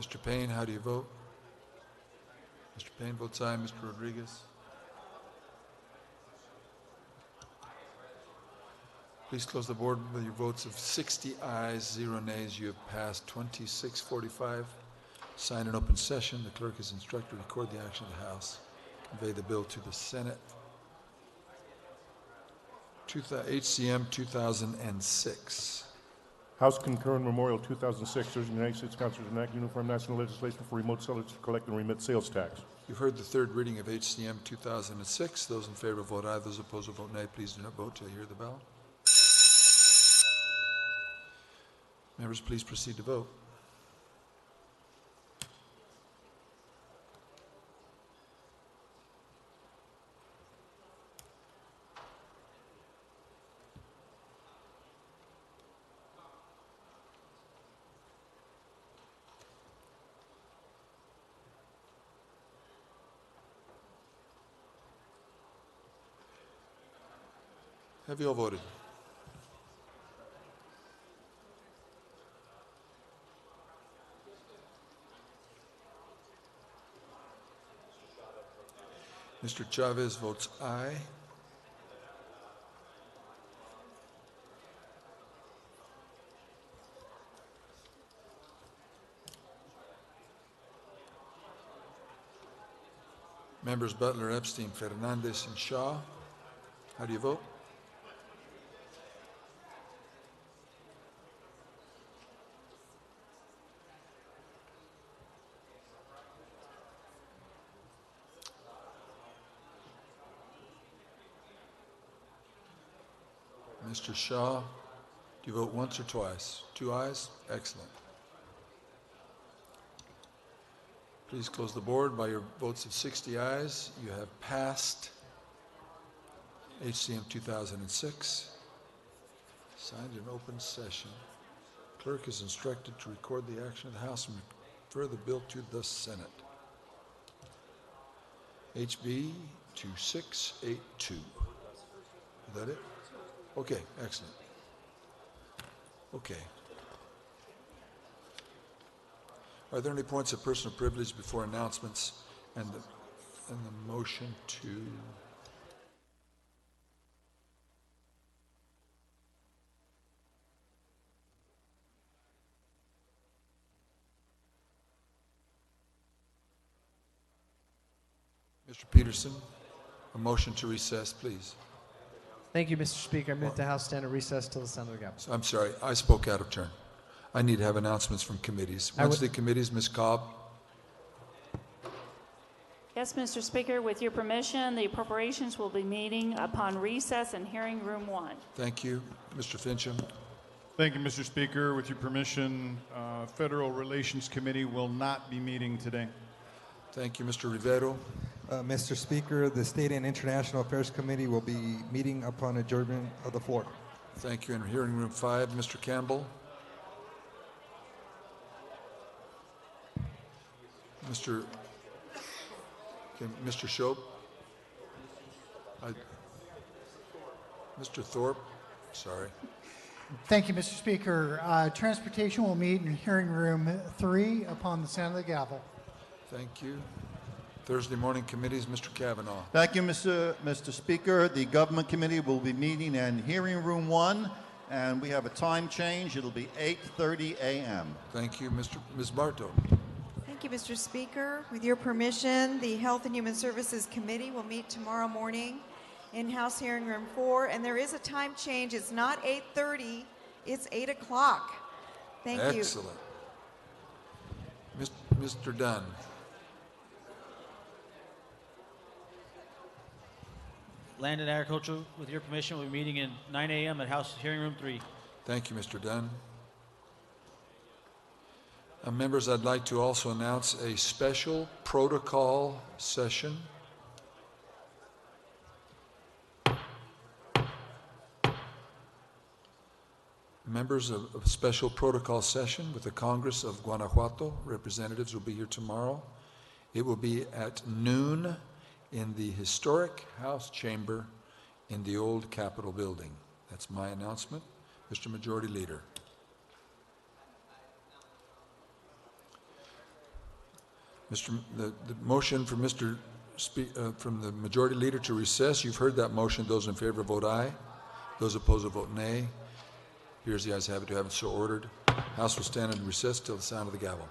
Mr. Payne, how do you vote? Mr. Payne votes aye. Mr. Rodriguez? Please close the board with your votes of 60 ayes, 0 nays. You have passed 2645. Sign in open session. The clerk is instructed to record the action of the House. Convey the bill to the Senate. HCM 2006. House concurrent memorial 2006, urging the United States Congress to enact uniform national legislation for remote sellers to collect and remit sales tax. You've heard the third reading of HCM 2006. Those in favor vote aye. Those opposed will vote nay. Please do not vote till you hear the bell. Members, please proceed to vote. Have you all voted? Mr. Chavez votes aye. Members Butler, Epstein, Fernandez, and Shaw, how do you vote? Mr. Shaw, do you vote once or twice? 2 ayes? Excellent. Please close the board by your votes of 60 ayes. You have passed HCM 2006. Signed in open session. Clerk is instructed to record the action of the House and refer the bill to the Senate. HB 2682. Is that it? Okay, excellent. Okay. Are there any points of personal privilege before announcements and the motion to? Mr. Peterson, a motion to recess, please. Thank you, Mr. Speaker. I move the House stand at recess till the sound of the gavel. I'm sorry, I spoke out of turn. I need to have announcements from committees. Wednesday committees, Ms. Cobb. Yes, Mr. Speaker, with your permission, the appropriations will be meeting upon recess in hearing room 1. Thank you. Mr. Fincham. Thank you, Mr. Speaker. With your permission, Federal Relations Committee will not be meeting today. Thank you, Mr. Rivero. Mr. Speaker, the State and International Affairs Committee will be meeting upon adjournment of the floor. Thank you. In hearing room 5, Mr. Campbell. Mr. Shope. Mr. Thorpe. Sorry. Thank you, Mr. Speaker. Transportation will meet in hearing room 3 upon the sound of the gavel. Thank you. Thursday morning committees, Mr. Kavanaugh. Thank you, Mr. Speaker. The Government Committee will be meeting in hearing room 1, and we have a time change. It'll be 8:30 a.m. Thank you, Ms. Bartow. Thank you, Mr. Speaker. With your permission, the Health and Human Services Committee will meet tomorrow morning in House Hearing Room 4, and there is a time change. It's not 8:30, it's 8 o'clock. Thank you. Excellent. Mr. Dunn. Land and Agriculture, with your permission, will be meeting in 9 a.m. at House Hearing Room 3. Thank you, Mr. Dunn. Members, I'd like to also announce a special protocol session. Members of a special protocol session with the Congress of Guanajuato representatives will be here tomorrow. It will be at noon in the historic House chamber in the old Capitol building. That's my announcement. Mr. Majority Leader. The motion for from the Majority Leader to recess, you've heard that motion. Those in favor vote aye. Those opposed vote nay. Here's the ayes have it. To have it so ordered. House will stand in recess till the sound of the gavel.